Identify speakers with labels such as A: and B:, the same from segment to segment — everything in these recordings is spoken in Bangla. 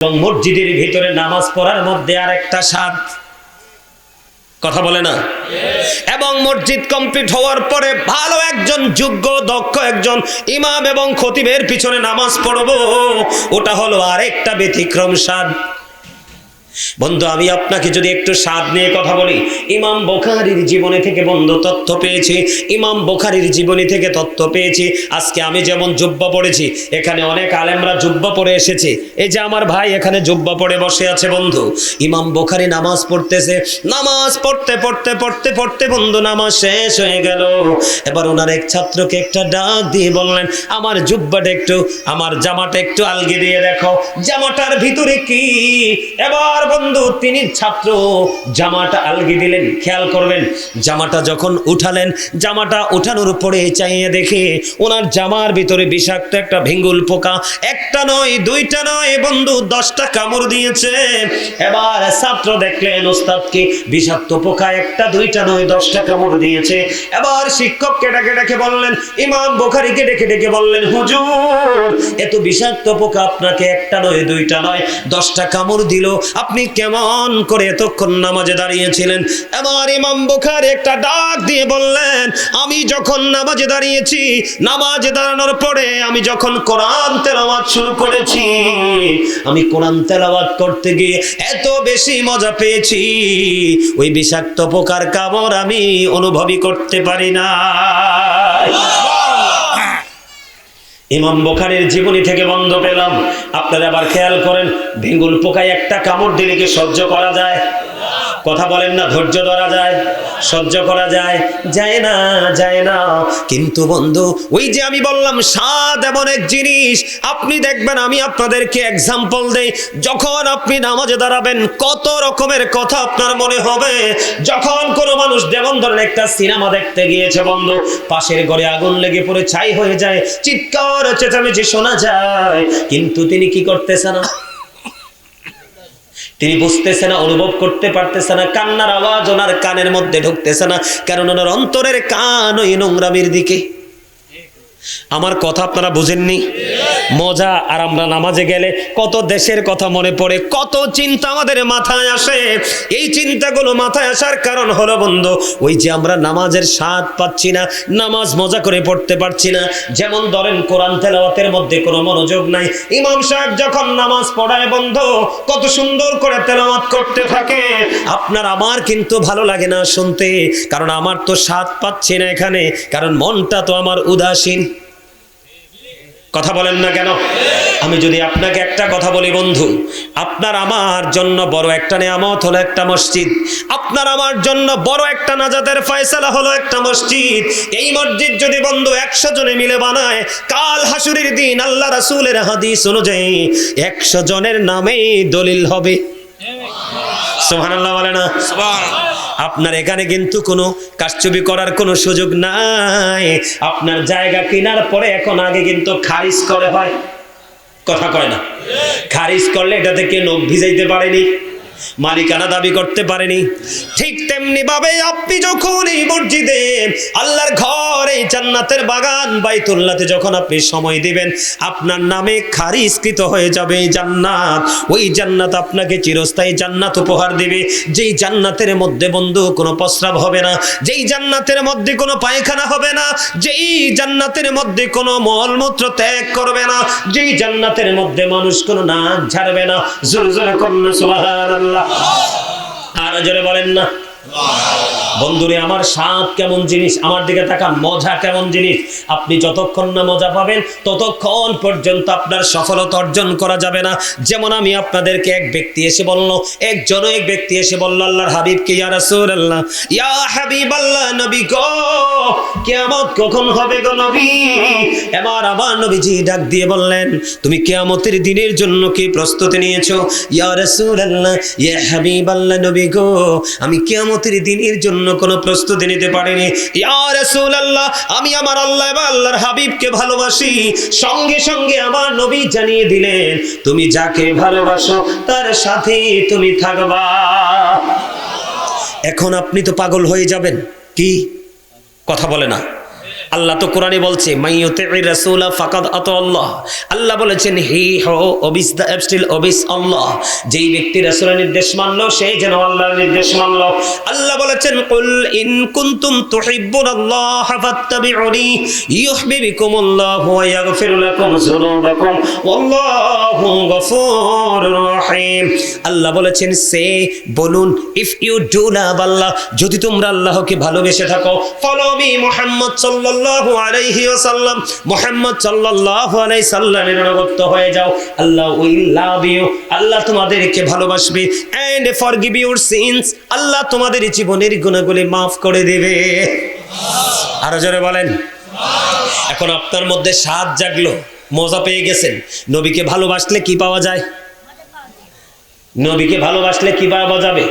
A: এবং মসজিদের ভিতরে নামাজ পড়ার মধ্যে আর একটা স্বাদ, কথা বলে না? এবং মসজিদ কমপ্লিট হওয়ার পরে ভালো একজন যোগ্য দক্ষ একজন ইমাম এবং খতিবের পিছনে নামাজ পড়বো, ওটা হলো আরেকটা ব্যতিক্রম স্বাদ। বন্ধু, আমি আপনাকে যদি একটু স্বাদ নিয়ে কথা বলি, ইমাম বুখারীর জীবনী থেকে বন্ধু তথ্য পেয়েছি, ইমাম বুখারীর জীবনী থেকে তথ্য পেয়েছি। আজকে আমি যেমন জুব্বা পড়েছি, এখানে অনেক আলেমরা জুব্বা পড়ে এসেছে। এই যে আমার ভাই এখানে জুব্বা পড়ে বসে আছে বন্ধু, ইমাম বুখারী নামাজ পড়তেছে, নামাজ পড়তে পড়তে পড়তে পড়তে বন্ধু নামাজ শেষ হয়ে গেল। এবার ওনার এক ছাত্রকে একটা ডাক দিয়ে বললেন, আমার জুব্বাটা একটু, আমার জামাটা একটু আলগি দিয়ে দেখো, জামাটার ভিতরে কি। এবার বন্ধু তিনি ছাত্র জামাটা আলগি দিলেন। খেয়াল করবেন, জামাটা যখন উঠালেন, জামাটা উঠানোর পরে চাইয়ে দেখে ওনার জামার ভিতরে বিষাক্ত একটা ভিঙ্গুল পোকা, একটা নয় দুইটা নয় বন্ধু 10টা কামড় দিয়েছে। এবার ছাত্র দেখলেন ওস্তাদকে বিষাক্ত পোকা একটা দুইটা নয় 10টা কামড় দিয়েছে। এবার শিক্ষককে ডেকে ডেকে বললেন, ইমাম বুখারীকে ডেকে ডেকে বললেন, হুজুর এত বিষাক্ত পোকা আপনাকে একটা নয় দুইটা নয় 10টা কামড় দিল, আপনি কেমন করে এতক্ষণ নামাজে দাঁড়িয়েছিলেন? এবার ইমাম বুখারী একটা ডাক দিয়ে বললেন, আমি যখন নামাজে দাঁড়িয়েছি, নামাজে দাঁড়ানোর পরে আমি যখন কোরআন তেলাওয়াত শুরু করেছি, আমি কোরআন তেলাওয়াত করতে গিয়ে এত বেশি মজা পেয়েছি, ওই বিষাক্ত পোকার কামড় আমি অনুভবই করতে পারি না। ইমাম বুখারীর জীবনী থেকে বন্ধ পেলাম। আপনারা আবার খেয়াল করেন, ভিঙ্গুল পোকায় একটা কামড় দিলে কি সহ্য করা যায়? কথা বলেন না, ধৈর্য ধরা যায়? সহ্য করা যায়? যায় না, যায় না। কিন্তু বন্ধু, ওই যে আমি বললাম স্বাদ এমন এক জিনিস, আপনি দেখবেন, আমি আপনাদেরকে এক্সাম্পল দেই, যখন আপনি নামাজে দাঁড়াবেন কত রকমের কথা আপনার মনে হবে। যখন কোনো মানুষ, যেমন ধরেন একটা সিনেমা দেখতে গিয়েছে বন্ধু, পাশের ঘরে আগুন লেগে পড়ে ছাই হয়ে যায়, চিৎকার চেঁচামেচি শোনা যায়, কিন্তু তিনি কি করতেছে না, তিনি বুঝতেছে না, অনুভব করতে পারতেছে না, কান্নার আওয়াজ ওনার কানের মধ্যে ঢুকতেছে না, কারণ ওনার অন্তরের কান ওই নোংরামির দিকে। আমার কথা আপনারা বুঝেননি? মজা। আর আমরা নামাজে গেলে কত দেশের কথা মনে পড়ে, কত চিন্তা আমাদের মাথায় আসে। এই চিন্তাগুলো মাথায় আসার কারণ হলো বন্ধু, ওই যে আমরা নামাজের স্বাদ পাচ্ছি না, নামাজ মজা করে পড়তে পারছি না। যেমন ধরেন কোরআন তেলাওয়াতের মধ্যে কোনো মনোযোগ নাই। ইমাম সাহেব যখন নামাজ পড়ায় বন্ধু, কত সুন্দর করে তেলাওয়াত করতে থাকে, আপনার আমার কিন্তু ভালো লাগে না শুনতে, কারণ আমার তো স্বাদ পাচ্ছি না এখানে, কারণ মনটা তো আমার উদাসীন। কথা বলেন না কেন? আমি যদি আপনাকে একটা কথা বলি বন্ধু, আপনার আমার জন্য বড় একটা নেয়ামত হলো একটা মসজিদ, আপনার আমার জন্য বড় একটা নাজাতের ফয়সালা হলো একটা মসজিদ। এই মসজিদ যদি বন্ধু 100 জনে মিলে বানায়, কাল হাসুরের দিন আল্লাহ রাসূলের হাদিস অনুযায়ী 100 জনের নামেই দলিল হবে। সুবহানাল্লাহ বলে না? সুবহানাল্লাহ। আপনার এখানে কিন্তু কোনো কারচুপি করার কোনো সুযোগ নাই। আপনার জায়গা কেনার পরে এখন আগে কিন্তু খারিজ করে হয়, কথা কয় না? খারিজ করলে এটাতে কেউ নখ ভিজাইতে পারেনি, মালিকানা দাবি করতে পারেনি। ঠিক তেমনি ভাবে আপনি যখন এই মসজিদে, আল্লাহর ঘর, এই জান্নাতের বাগান বাইতুল্লাহতে যখন আপনি সময় দিবেন, আপনার নামে খারিজকৃত হয়ে যাবে এই জান্নাত। ওই জান্নাত আপনাকে চিরস্থায়ী জান্নাত উপহার দিবে, যেই জান্নাতের মধ্যে বন্ধু কোনো প্রস্রাব হবে না, যেই জান্নাতের মধ্যে কোনো পায়খানা হবে না, যেই জান্নাতের মধ্যে কোনো মলমূত্র ত্যাগ করবে না, যেই জান্নাতের মধ্যে মানুষ কোনো নাক ঝাড়বে না। জোরে জোরে করুন সুবহানাল্লাহ। আর জোরে বলেন না। বন্ধুরে আমার, স্বাদ কেমন জিনিস, আমার দিকে তাকান, মজা কেমন জিনিস। আপনি যতক্ষণ না মজা পাবেন ততক্ষণ পর্যন্ত আপনার সফলতা অর্জন করা যাবে না। যেমন আমি আপনাদেরকে, এক ব্যক্তি এসে বলল, এক ব্যক্তি এসে বলল আল্লাহর হাবিবকে, ইয়া রাসূলুল্লাহ, ইয়া হাবিবাল্লাহ, নবী গো, কিয়ামত কখন হবে গো নবী? এবার আমার নবীজি ডাক দিয়ে বললেন, তুমি কিয়ামতের দিনের জন্য কি প্রস্তুতি নিয়েছো? ইয়া রাসূলুল্লাহ, ইয়া হাবিবাল্লাহ, নবী গো, আমি কিয়ামতের দিনের জন্য কোনো প্রস্তুতি নিতে পারিনি। ইয়া রাসূলুল্লাহ, আমি আমার আল্লাহ এবং আল্লাহর হাবিবকে ভালোবাসি। সঙ্গে সঙ্গে আমার নবী জানিয়ে দিলেন, তুমি যাকে ভালোবাসো তার সাথে তুমি থাকবা। এখন আপনি তো পাগল হয়ে যাবেন, কি কথা বলে না? আল্লাহ তো কোরআনে বলছে মাইয়ুতির রাসূলা ফাকাদ আতাআল্লাহ। আল্লাহ বলেছেন হি হো ওবিস দ্য অ্যাবস্টিল ওবিস আল্লাহ, যেই ব্যক্তি রাসূলের নির্দেশ মানলো সেই যেন আল্লাহর নির্দেশ মানলো। আল্লাহ বলেছেন কুল ইন কুনতুম তুহিব্বুনাল্লাহ ফাত্তাবিউনি ইউহিব্বুকুমুল্লাহু ওয়া ইয়াগফির লাকুম যুনুবাকুম ওয়াল্লাহু গফুরুর রহিম। আল্লাহ বলেছেন সে বলুন ইফ ইউ ডু লাভ আল্লাহ, যদি তোমরা আল্লাহকে ভালোবেসে থাকো, ফলো মি মুহাম্মদ সাল্লাল্লাহু আলাইহি ওয়াসাল্লাম, মুহাম্মদ সাল্লাল্লাহু আলাইহি সাল্লামের অনুগত হয়ে যাও, আল্লাহ উইল লাভ ইউ, আল্লাহ তোমাদেরকে ভালোবাসবে, এন্ড ফরগিভ ইউর সিনস, আল্লাহ তোমাদের জীবনের গুনাহগুলি মাফ করে দেবে। আরো জোরে বলেন। এখন আপনার মধ্যে স্বাদ জাগলো, মজা পেয়ে গেছেন। নবীকে ভালোবাসলে কি পাওয়া যায়? নবীকে ভালোবাসলে কি পাওয়া যাবে?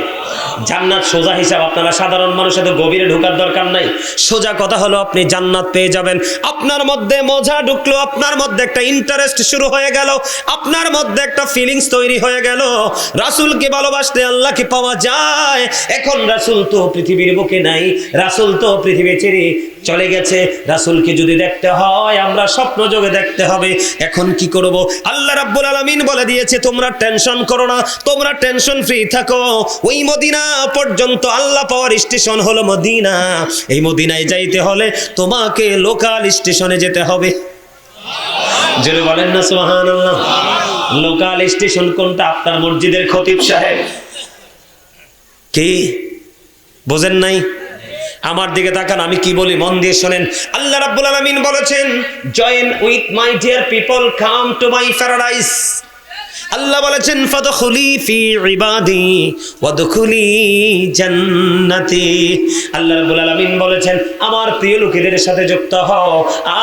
A: জান্নাত। সোজা হিসাব, আপনারা সাধারণ মানুষের তো গভীরে ঢোকার দরকার নাই। সোজা কথা হলো আপনি জান্নাত পেয়ে যাবেন। আপনার মধ্যে মজা ঢুকলো, আপনার মধ্যে একটা ইন্টারেস্ট শুরু হয়ে গেল, আপনার মধ্যে একটা ফিলিংস তৈরি হয়ে গেল। রাসূলকে ভালোবাসলে আল্লাহকে পাওয়া যায়। এখন রাসূল তো পৃথিবীর বুকে নাই, রাসূল তো পৃথিবী ছেড়ে চলে গেছে। রাসূলকে যদি দেখতে হয় আমরা স্বপ্ন যোগে দেখতে হবে। এখন কি করব? আল্লাহ রাব্বুল আলামিন বলে দিয়েছে তোমরা টেনশন করো না, তোমরা টেনশন ফ্রি থাকো। ওই মদিনা পর্যন্ত আল্লাহ পাওয়ার স্টেশন হলো মদিনা। এই মদিনায় যাইতে হলে তোমাকে লোকাল স্টেশনে যেতে হবে। জোরে বলেন না সুবহানাল্লাহ। লোকাল স্টেশন কোনটা? আপনার মসজিদের খতিব সাহেব। কি বোঝেন নাই? আমার দিকে তাকান, আমি কি বলি মন দিয়ে শোনেন। আল্লাহ রাব্বুল আলামিন বলেছেন join with my dear people, come to my paradise. আল্লাহ বলেছেন ফাদখুলি ফি ইবাদি ওয়াদখুলি জান্নাতি। আল্লাহ রাব্বুল আলামিন বলেছেন আমার প্রিয় লোকেদের সাথে যুক্ত হও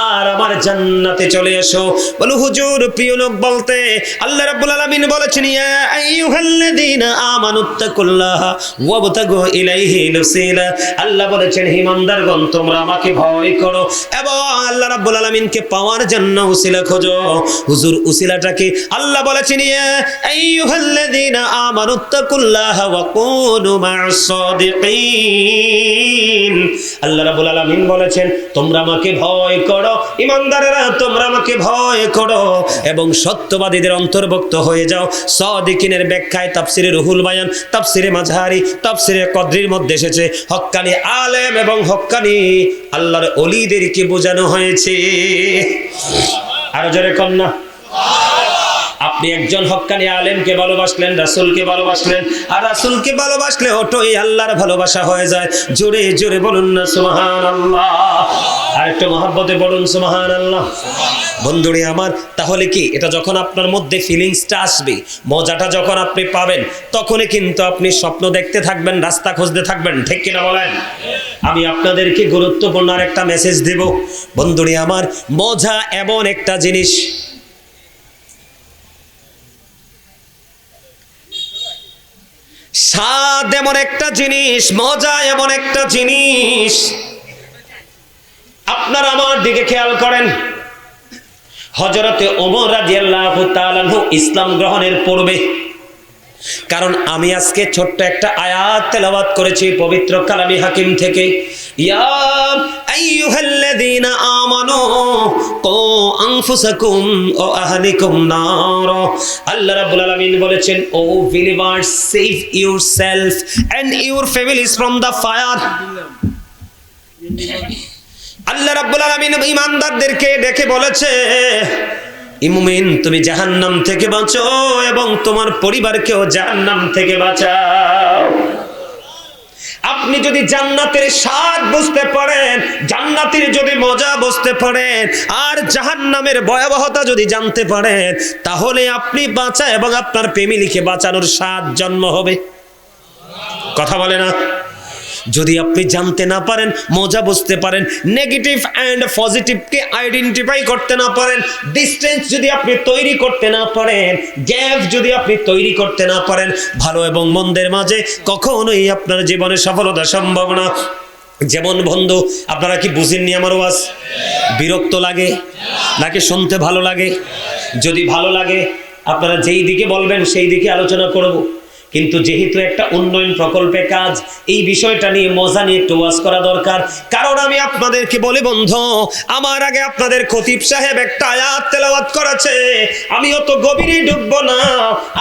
A: আর আমার জান্নাতে চলে এসো। বলো হুজুর প্রিয় লোক বলতে আল্লাহ রাব্বুল আলামিন বলেছেন ইয়া আইয়ুহাল্লাযীনা আমানুত্তাকুল্লাহা ওয়াবতাগু ইলাইহি ওয়াসিলা। আল্লাহ বলেছেন হে ইমানদারগণ তোমরা আমাকে ভয় করো এবং আল্লাহ রাব্বুল আলামিনকে পাওয়ার জন্য উসিলা খোঁজো। হুজুর উসিলাটাকে আল্লাহ বলেছেন আইয়ুহাল্লাযীনা আমানুত্তাকুল্লাহা ওয়া কুনু মা'আস সাদিকিন। আল্লাহ রাব্বুল আলামিন বলেছেন তোমরা আমাকে ভয় করো, ইমানদারেরা তোমরা আমাকে ভয় করো এবং সত্যবাদীদের অন্তর্ভুক্ত হয়ে যাও। সাদিকিনের ব্যাখ্যায় তাফসিরে রুহুল বায়ান, তাফসিরে মাযহারি, তাফসিরে কদরির মধ্যে এসেছে হক্কানি আলেম এবং হক্কানি আল্লাহর ওলিদেরকে বোঝানো হয়েছে। আরো জোরে কন্যা। আপনি একজন হক্কানি আলেমকে ভালোবাসলেন, রাসূলকে ভালোবাসলেন, আর রাসূলকে ভালোবাসলে ওটাই আল্লাহর ভালোবাসা হয়ে যায়। জোরে জোরে বলুন না সুবহানাল্লাহ। আর একটু মহব্বতে বলুন সুবহানাল্লাহ। বন্ধুরে আমার, তাহলে কি এটা যখন আপনার মধ্যে ফিলিংসটা আসবে, মজাটা যখন আপনি পাবেন, তখনই কিন্তু আপনি স্বপ্ন দেখতে থাকবেন, রাস্তা খুঁজতে থাকবেন। ঠিক কিনা বলেন? আমি আপনাদেরকে গুরুত্বপূর্ণ আর একটা মেসেজ দেব। বন্ধুরে আমার, মজা এমন একটা জিনিস, স্বাদ এমন একটা জিনিস, মজা এমন একটা জিনিস। আপনারা আমার দিকে খেয়াল করেন, হযরতে ওমর রাদিয়াল্লাহু তাআলা আনহু ইসলাম গ্রহণের পূর্বে, কারণ আমি আজকে ছোট্ট একটা আয়াত তেলাওয়াত করেছি পবিত্র কালামে হাকিম থেকে, ইয়া আইয়ুহাল্লাযীনা আমানু কু আনফুসাকুম ওয়া আহলিকুম নার। আল্লাহ রাব্বুল আলামিন বলেছেন O believers, save yourself and your families from the fire. আল্লাহ রাব্বুল আলামিন ঈমানদারদেরকে ডেকে বলেছে মুমিন তুমি জাহান্নাম থেকে বাঁচো এবং তোমার পরিবারকেও জাহান্নাম থেকে বাঁচাও। আপনি যদি জান্নাতের স্বাদ বুঝতে পারেন, জান্নাতের যদি মজা বুঝতে পারেন, আর জাহান্নামের ভয়াবহতা যদি জানতে পারেন, তাহলে আপনি বাঁচা এবং আপনার ফ্যামিলিকে বাঁচানোর স্বাদ জন্ম হবে। কথা বলে না? যদি আপনি জানতে না পারেন, মজা বুঝতে পারেন, নেগেটিভ এন্ড পজিটিভকে আইডেন্টিফাই করতে না পারেন, ডিসটেন্স যদি আপনি তৈরি করতে না পারেন, গ্যাপ যদি আপনি তৈরি করতে না পারেন, ভালো এবং মন্দের মাঝে কখনোই আপনার জীবনে সফলতা সম্ভব না। যেমন বন্ধু, আপনারা কি বুঝেননি আমার ওয়াজ? বিরক্ত লাগে নাকি শুনতে ভালো লাগে? যদি ভালো লাগে আপনারা যেই দিকে বলবেন সেই দিকে আলোচনা করব। কিন্তু যেহেতু একটা উন্নয়ন প্রকল্পে কাজ, এই বিষয়টা নিয়ে মজা নিয়ে একটু ওয়াজ করা দরকার। কারণ আমি আপনাদেরকে বলি বন্ধু, আমার আগে আপনাদের খতিব সাহেব একটা আয়াত তেলাওয়াত করেছে, আমি অত গভীরে ঢুকবো না।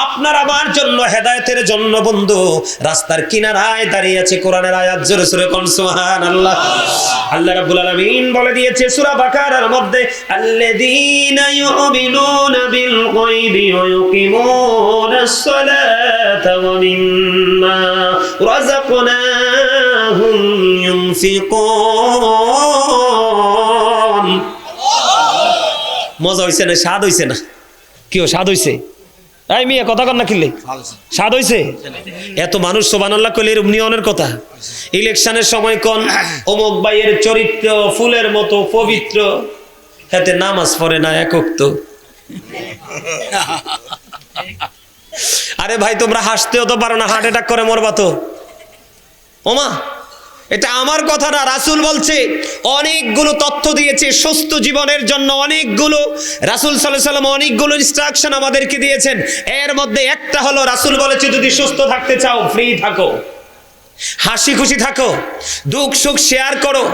A: আপনার আমার জন্য হেদায়েতের জন্য বন্ধু রাস্তার কিনারায় দাঁড়িয়ে আছে কোরআনের আয়াত, জোরে জোরে কোন সুবহানাল্লাহ। আল্লাহ রাব্বুল আলামিন বলে দিয়েছে সূরা বাকারার মধ্যে, আল্লাযীনা ইউমিনুনা বিল গায়বি ওয়া ইউকিমুনাস সালাতা ওয়া মিম্মা রাযাকনাহুম ইউনফিকুন। মজা হইছে না? স্বাদ হইছে না? কি স্বাদ হইছে? এই মিয়া কথা কর না, কিনলে স্বাদ হইছে? এত মানুষ সুবহানাল্লাহ কইলে এর নিয়নের কথা। ইলেকশনের সময় কোন অমুক ভাইয়ের চরিত্র ফুলের মতো পবিত্র, হাতে নামাজ পড়ে না একক তো। আরে ভাই তোমরা হাসতেও তো পারো না, হার্ট অ্যাটাক করে মরবা তো। ওমা, এটা আমার কথা না, রাসূল বলছে। অনেকগুলো তথ্য দিয়েছে সুস্থ জীবনের জন্য, অনেকগুলো রাসূল সাল্লাল্লাহু আলাইহি ওয়াসাল্লাম অনেকগুলো ইনস্ট্রাকশন আমাদেরকে দিয়েছেন। এর মধ্যে একটা হলো রাসূল বলেছে যদি সুস্থ থাকতে চাও ফ্রি থাকো, হাসি খুশি থাকো, দুঃখ সুখ শেয়ার করো।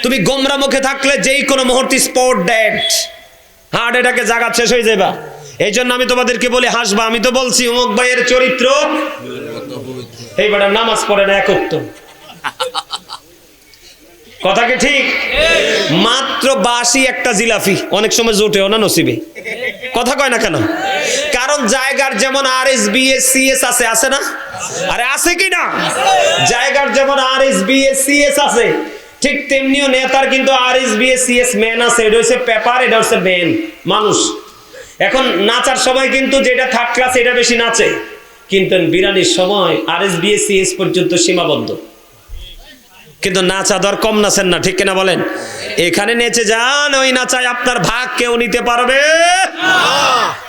A: তুমি গোমরা মুখে থাকলে যেই কোনো মুহূর্তে স্পট ডেড, হার্ট অ্যাটাকে জায়গা শেষ হয়ে যাবে। এই জন্য আমি তোমাদেরকে বলি হাসবা। আমি তো বলছি অমুক ভাইয়ের চরিত্র এই বেটা নামাজ পড়ে না একক তো। কথা কি ঠিক? মাত্র 82 একটা জিলাফি অনেক সময় জোটেও না নসিবে। কথা কয় না কেন? কারণ জায়গার যেমন RSBS CS আছে, আছে না? আরে আছে কি না? জায়গার যেমন RSBS CS আছে, ঠিক তেমনিও নেতার কিন্তু RSBS CS ম্যান আছে। এটা হচ্ছে পেপার, এটা হচ্ছে ব্যান মানুষ। এখন নাচার সময় কিন্তু যেটা থার্ড ক্লাস এটা বেশি নাচে, কিন্তু বিরানির সময় RSBS CS পর্যন্ত সীমাবদ্ধ। কিন্তু নাচা দর কম নাচেন না, ঠিক কিনা বলেন? এখানে নেচে যান, ওই নাচায় আপনার ভাগ কেউ নিতে পারবে।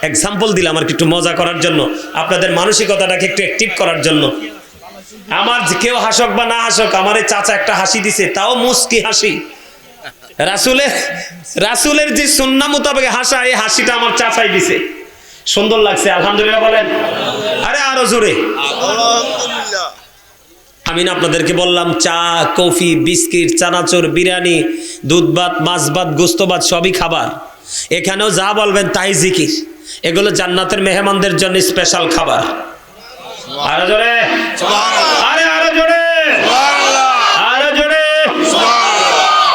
A: এক্সাম্পল দিলাম আর একটু মজা করার জন্য, আপনাদের মানসিকতাটাকে একটু অ্যাক্টিভ করার জন্য। আমার কেউ হাসক বা না হাসক, আমার এই চাচা একটা হাসি দিছে, তাও মুস্কি হাসি। রাসূলের যে সুন্নাহ মোতাবেক হাসা, এই হাসিটা আমার চাচাই দিছে, সুন্দর লাগছে। আলহামদুলিল্লাহ বলেন। আরে আরো জোরে আলহামদুলিল্লাহ। আমি না আপনাদেরকে বললাম চা, কফি, বিস্কিট, চানাচুর, বিরিয়ানি, দুধ ভাত, মাছ ভাত, গোস্ত ভাত সবই খাবার। এখানেও যা বলবেন তাই জিকির। এগুলো জান্নাতের মেহমানদের জন্য স্পেশাল খাবার। আরো জোরে সুবহানাল্লাহ। আরে আরো জোরে সুবহানাল্লাহ। আরো জোরে সুবহানাল্লাহ।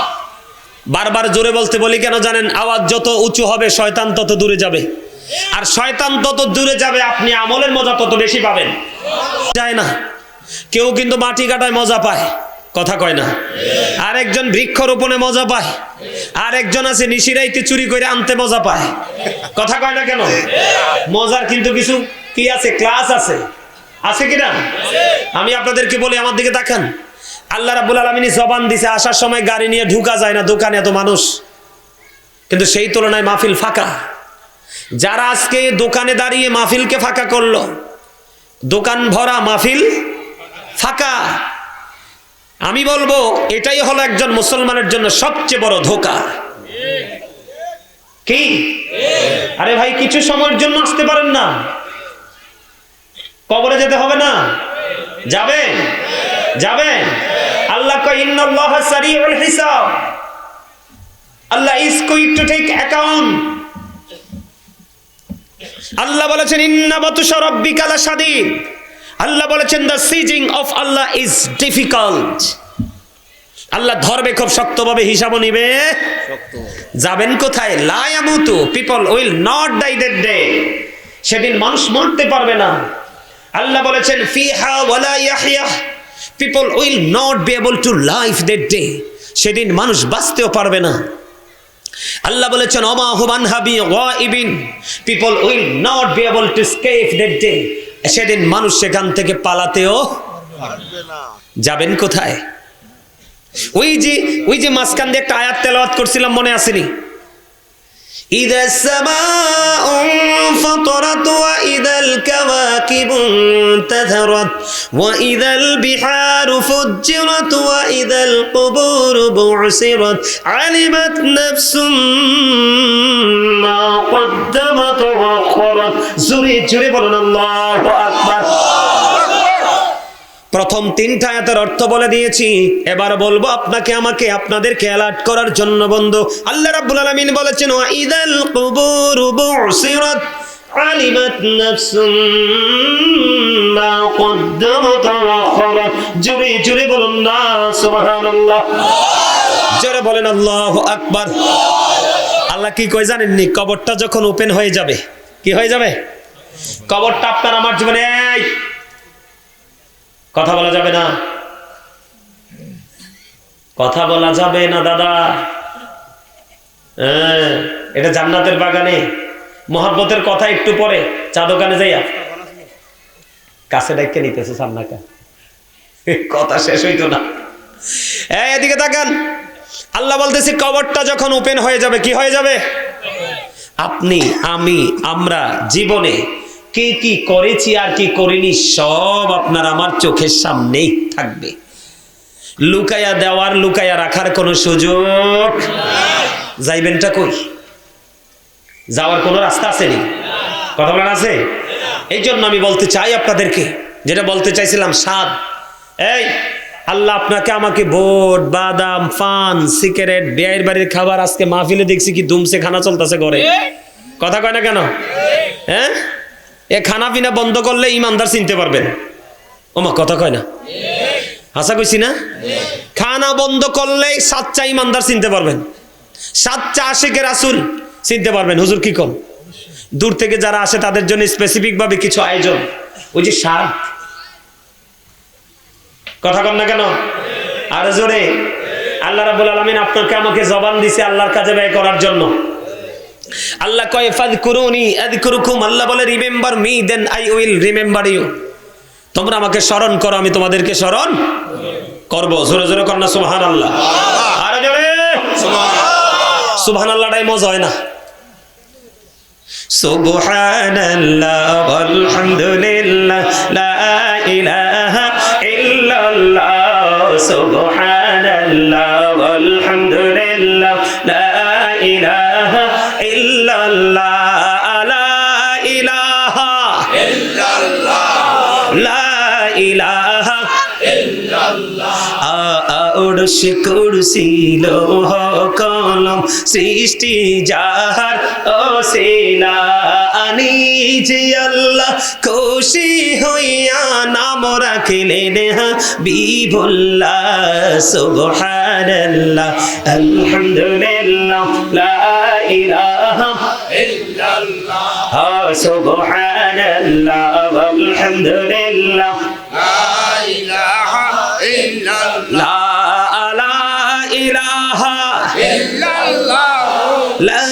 A: বারবার জোরে বলতে বলি কেন জানেন? আওয়াজ যত উঁচু হবে শয়তান তত দূরে যাবে, আর শয়তান তত দূরে যাবে আপনি আমলের মজা তত বেশি পাবেন। যায় না কেউ কিন্তু মাটি কাটায় মজা পায়, কথা কয় না। আর একজন বৃক্ষরোপণে মজা পায়, আর একজন আছে নিশিরাইতে চুরি করে আনতে মজা পায়, কথা কয় না কেন? মজার কিন্তু কিছু কি আছে, ক্লাস আছে, আছে কিনা? আমি আপনাদেরকে বলি, আমার দিকে তাকান। আল্লাহ রাব্বুল আলামিন জবান দিছে, আসার সময় গাড়ি নিয়ে ঢুকা যায় না, দোকানে এত মানুষ, কিন্তু সেই তুলনায় মাহফিল ফাঁকা। যারা আজকে দোকানে দাঁড়িয়ে মাহফিলকে ফাঁকা করলো, দোকান ভরা মাহফিল ফাঁকা। আমি বলবো এটাই হলো একজন মুসলমানের জন্য সবচেয়ে বড় ধোঁকা। কি? আরে ভাই কিছু সময়ের জন্য আসতে পারেন না? কবরে যেতে হবে না? যাবেন? যাবেন? আল্লাহ কয় ইন্নাল্লাহা সারিউল হিসাব, আল্লাহ is quick to take account. আল্লাহ বলেছেন ইন্না বাতুশা রাব্বিকা লাশাদীদ। আল্লাহ বলেছেন দ্য সিজিং অফ আল্লাহ ইজ ডিফিকাল্ট। আল্লাহ ধরবে খুব শক্তভাবে, হিসাবও নিবে। যাবেন কোথায়? লা ইয়ামুতু, people will not die that day. সেদিন মানুষ মরতে পারবে না। আল্লাহ বলেছেন ফিহা ওয়ালা ইয়াহইয়া, people will not be able to live that day. সেদিন মানুষ বাঁচতেও পারবে না। আল্লাহ বলেছেন ওমা হুম আনহা বিগাইবিন, people will not be able to escape that day. সেদিন মানুষ সেখান থেকে পালাতেও পারবে না। যাবেন কোথায়? ওই যে মাঝখান দিয়ে একটা আয়াত তেলাওয়াত করছিলাম, মনে আসেনি? ইযা সামাউ ফাতারাত ওয়া ইযাল কাওয়াকিবু ইনতাযারাত ওয়া ইযাল বিহারু ফুজ্জিরাত ওয়া ইযাল কুবুরু বু'সিরাত আলিমাত নাফসুম মা কদ্দামাত ওয়া আখরাত। জোরে জোরে বলুন আল্লাহু আকবার। প্রথম 3টা আয়াতের অর্থ বলে দিয়েছি, এবার বলবো আপনাকে আমাকে আপনাদেরকে অ্যালার্ট করার জন্য বন্ধু। আল্লাহ রাব্বুল আলামিন বলেছেন ওয়া ইদাল কুবুরু বুসিরাত আলিমাত নাফসুম মা কদ্দামাত ওয়া আখারাত। জোরে জোরে বলুন না সুবহানাল্লাহ, জোরে বলেন আল্লাহু আকবার। আল্লাহ কি কই জানেননি? কবরটা যখন ওপেন হয়ে যাবে, কি হয়ে যাবে? কবরটা আপনার আমার জীবনে এই কথা বলা যাবে না, কথা বলা যাবে না দাদা। এটা জান্নাতের বাগানে মহব্বতের কথা একটু পরে চা দোকানে যাইয়া কাছে ডাইকে নিতেছে সামনাকা, কথা শেষ হইতো না। এদিকে তাকান, আল্লাহ বলতেছে কবরটা যখন ওপেন হয়ে যাবে, কি হয়ে যাবে? আপনি আমি আমরা জীবনে কি কি করেছি আর কি করিনি সব আপনার আমার চোখের সামনেই থাকবে। লুকায়া দেওয়ার লুকায়া রাখার কোনো সুযোগ যাইবেনটা কই? যাওয়ার কোনো রাস্তা আছে নি? কথা বলার আছে? এই জন্য আমি বলতে চাই আপনাদেরকে, যেটা বলতে চাইছিলাম, স্বাদ। এই আল্লাহ আপনাকে আমাকে ভোট, বাদাম, পান, সিগারেট, বিয়ের বাড়ির খাবার, আজকে মাহফিলে দেখছি কি ধুমসে খানা চলতেছে ঘরে, কথা কয় না কেন? হ্যাঁ, এ খানা পিনা বন্ধ করলে ইমানদার চিনতে পারবেন। ওমা কথা কয় না, হাসা কইছি না? খানা বন্ধ করলে সাচ্চা ইমানদার চিনতে পারবেন, সাচ্চা আশিকে রাসূল চিনতে পারবেন। হুজুর কি কম? দূর থেকে যারা আসে তাদের জন্য স্পেসিফিক ভাবে কিছু আয়োজন, ওই যে স্বাদ, কথা কন না কেন? আর জোরে। আল্লাহ রাব্বুল আলামিন আপনাকে আমাকে জবান দিছে আল্লাহর কাজে ব্যয় করার জন্য। আল্লাহ কয় ফাযকুরুনি আযকুরুকুম, আল্লাহ বলে remember me then I will remember you. তোমরা আমাকে স্মরণ করো, আমি তোমাদেরকে স্মরণ করব। জোরে জোরে কর না সুবহানাল্লাহ। আর জোরে সুবহানাল্লাহ। সুবহানাল্লাহটাই মজা হয় না? সুবহানাল্লাহ আলহামদুলিল্লাহ লা ইলাহা ইল্লাল্লাহ, সুবহানাল্লাহ আলহামদুলিল্লাহ লা ইলাহা ইল্লাল্লাহ, লা ইলাহা ইল্লাল্লাহ, লা ইলাহা ইল্লাল্লাহ। আরশ কুরসি লৌহ কলম সৃষ্টি যাহার ওসিলা, আনি যে আল্লাহ খুশি হইয়া নাম রাখিলেন হাবিবুল্লাহ। সুবহানাল্লাহ আলহামদুলিল্লাহ লা ইলাহা ইল্লাল্লাহ, সুবহানাল্লাহ আলহামদুলিল্লাহ লা ইলাহা ইল্লাল্লাহ, লা ইলাহা ইল্লাল্লাহ, লা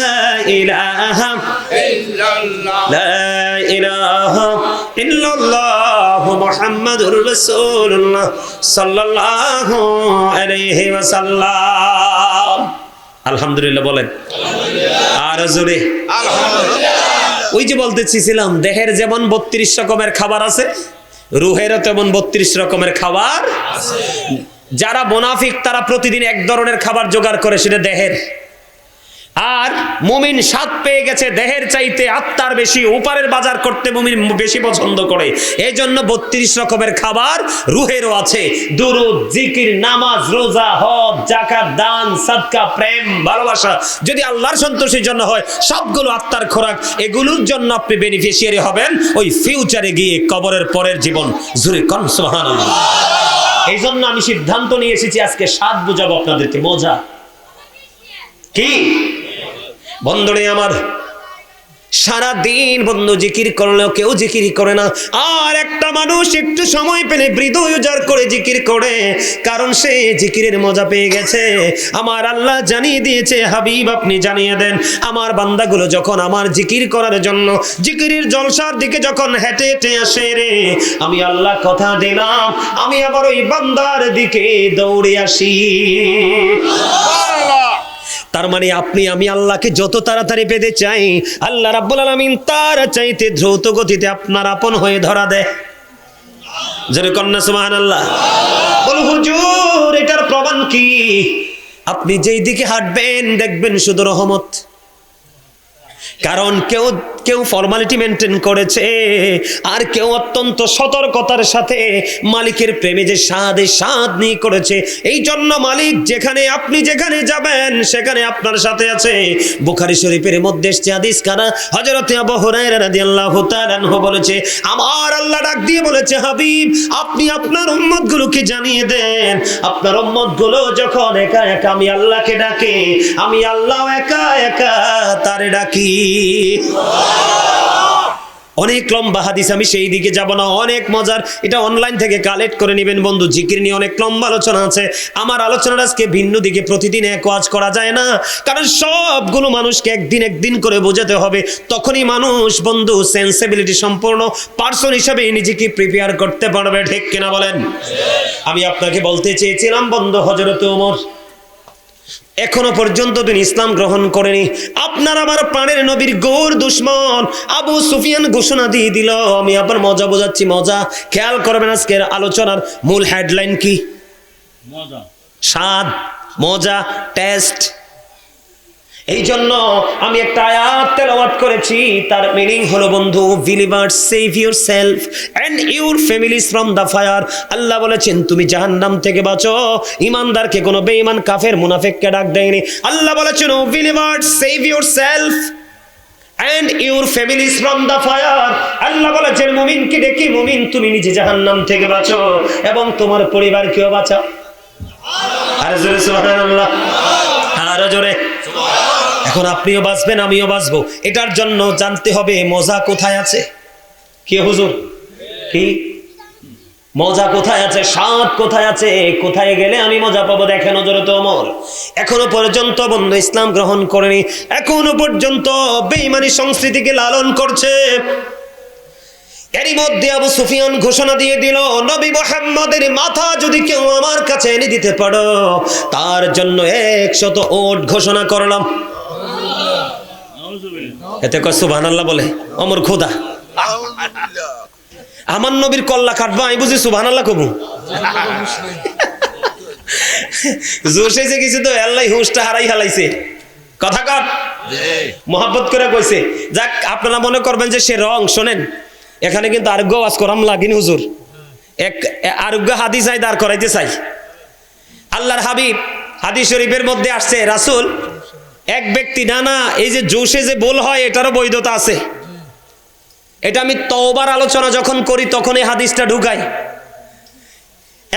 A: ইলাহা ইল্লাল্লাহ, লা ইলাহা ইল্লাল্লাহ মুহাম্মাদুর রাসূলুল্লাহ সাল্লাল্লাহু আলাইহি ওয়াসাল্লাম। আলহামদুলিল্লাহ বলেন আলহামদুলিল্লাহ। আর জোরে আলহামদুলিল্লাহ। ওই যে বলতে চেয়েছিলাম, দেহের যেমন 32 রকমের খাবার আছে, রুহেরও তেমন 32 রকমের খাবার আছে। যারা মুনাফিক তারা প্রতিদিন এক ধরনের খাবার জোগাড় করে, সেটা দেহের। আর মুমিন স্বাদ পেয়ে গেছে দেহের চাইতে, আত্মার বেশি, উপারের বাজার করতে মুমিন বেশি পছন্দ করে। এই জন্য 32 রকমের খাবার রুহেরও আছে। দুরূদ, জিকির, নামাজ, রোজা, হজ, যাকাত, দান, সাদকা, প্রেম, ভালোবাসা যদি আল্লাহর সন্তোষের জন্য হয়, সবগুলো আত্মার খোরাক। এগুলোর জন্য আপনি বেনিফিশিয়ারি হবেন ওই ফিউচারে গিয়ে, কবরের পরের জীবন। জোরে কোন সুবহানাল্লাহ। এই জন্য আমি সিদ্ধান্ত নিয়ে এসেছি আজকে স্বাদ বুঝাবো আপনাদেরকে, মজা কি। বন্ধুরে আমার, সারা দিন বন্ধু জিকির করলেও কেউ জিকির করে না। আর একটা মানুষ একটু সময় পেলে হৃদয় উজাড় করে জিকির করে, কারণ সে জিকিরের মজা পেয়ে গেছে। আমার আল্লাহ জানিয়ে দিয়েছে, হাবিব আপনি জানিয়ে দেন আমার বান্দাগুলো যখন আমার জিকির করার জন্য জিকিরের জলসার দিকে যখন হেঁটে হেঁটে আসে রে, আমি আল্লাহ কথা দিলাম আমি আবার ওই বান্দার দিকে দৌড়ে আসি। তার মানে আপনি আমি আল্লাহকে যত তাড়াতাড়ি পেতে চাই, আল্লাহ রাব্বুল আলামিন তার চাইতে দ্রুত গতিতে আপনার আপন হয়ে ধরা দেয়। জোরে কন্যা সুবহানাল্লাহ। বলো হুজুর এটার প্রমাণ কি? আপনি যেই দিকে হাঁটবেন দেখবেন শুধু রহমত। কারণ কেউ কেউ ফর্মালিটি মেনটেন করেছে, আর কেউ অত্যন্ত সতর্কতার সাথে মালিকের প্রেমে যে স্বাদ নিয়ে করেছে। এই জন্য মালিক যেখানে আপনি যেখানে যাবেন সেখানে আপনার সাথে আছে। বুখারী শরীফের মধ্যে এসেছে হাদিস কানা, হযরত আবু হুরায়রা রাদিয়াল্লাহু তাআলা আনহু বলেছে, আমার আল্লাহ ডাক দিয়ে বলেছে, হাবিব আপনি আপনার উম্মতগুলোকে জানিয়ে দেন, আপনার উম্মতগুলো যখন একা একা আমি আল্লাহকে ডাকে, আমি আল্লাহ একা একা তারে ডাকি। অনেক লম্বা হাদিস, আমি সেই দিকে যাব না, অনেক মজার, এটা অনলাইন থেকে কালেক্ট করে নেবেন বন্ধু। জিকির নিয়ে অনেক লম্বা আলোচনা আছে, আমার আলোচনার আজকে ভিন্ন দিকে, প্রতিদিন এক ওয়াজ করা যায় না, কারণ সবগুলো মানুষকে একদিন করে বোঝাতে হবে, তখনই মানুষ বন্ধু সেন্সিবিলিটি সম্পূর্ণ পার্সন হিসাবে নিজেকে প্রিপেয়ার করতে পারবে। ঠিক কিনা বলেন? আমি আপনাকে বলতে চেয়েছিলাম বন্ধু, হযরত ওমর এখনো পর্যন্ত তিনি ইসলাম গ্রহণ করেনি। আপনার আমার প্রাণের নবীর গৌর দুশ্মন আবু সুফিয়ান ঘোষণা দিয়ে দিল। আমি আবার মজা বোঝাচ্ছি, মজা খেয়াল করবেন। আজকের আলোচনার মূল হেডলাইন কি? মজা, স্বাদ, মজা, টেস্ট। এই জন্য আমি একটা আয়াত তেলাওয়াত করেছি, তার মিনিং হলো বন্ধু, believers save yourself and your families from the fire. আল্লাহ বলেছেন তুমি জাহান্নাম থেকে বাঁচো। ইমানদারকে কোনো বেঈমান কাফের মুনাফিককে ডাক দেয়নি। আল্লাহ বলেছেন O believers save yourself and your families from the fire. আল্লাহ বলেছেন মুমিনকে ডেকে, মুমিন তুমি নিজে জাহান্নাম থেকে বাঁচো এবং তোমার পরিবারকেও বাঁচাও। আর জোরে সুবহানাল্লাহ, আর জোরে। এখন আপনিও বাঁচবেন, আমিও বাঁচবো। এটার জন্য জানতে হবে মজা কোথায় আছে। কি হুজুর, কি মজা কোথায় আছে, স্বাদ কোথায় আছে, কোথায় গেলে আমি মজা পাবো? দেখেন হযরত ওমর এখনো পর্যন্ত বন্ধু ইসলাম গ্রহণ করেনি, এখনো পর্যন্ত বেঈমানি সংস্কৃতিকে লালন করছে। এরই মধ্যে আবু সুফিয়ান ঘোষণা দিয়ে দিল, নবী মুহাম্মদের মাথা যদি কেউ আমার কাছে এনে দিতে পারো, তার জন্য 100 ওট ঘোষণা করলাম। এতে কয় সুবহানাল্লাহ বলে ওমর খোদা, আমার নবীর কল্লা কাটবা, আমি বুঝি সুবহানাল্লাহ কবু। জোশ এসে গেছে তো, আল্লাহ হুঁশটা হারাই হালাইছে। কথা কর, মহব্বত করে কইছে। যাক, আপনারা মনে করবেন যে সে রং। শোনেন, এখানে কিন্তু আরোগ্য ওয়াজ করাম লাগিনি হুজুর, এক আরোগ্য হাদিস আই দাঁড় করাইতে চাই। আল্লাহর হাবিব হাদিস শরীফের মধ্যে আসছে, রাসূল এক ব্যক্তি, না এই যে জোশে যে বল হয় এটারও বৈধতা আছে। এটা আমি তওবার আলোচনা যখন করি তখন এই হাদিসটা ঢুকাই।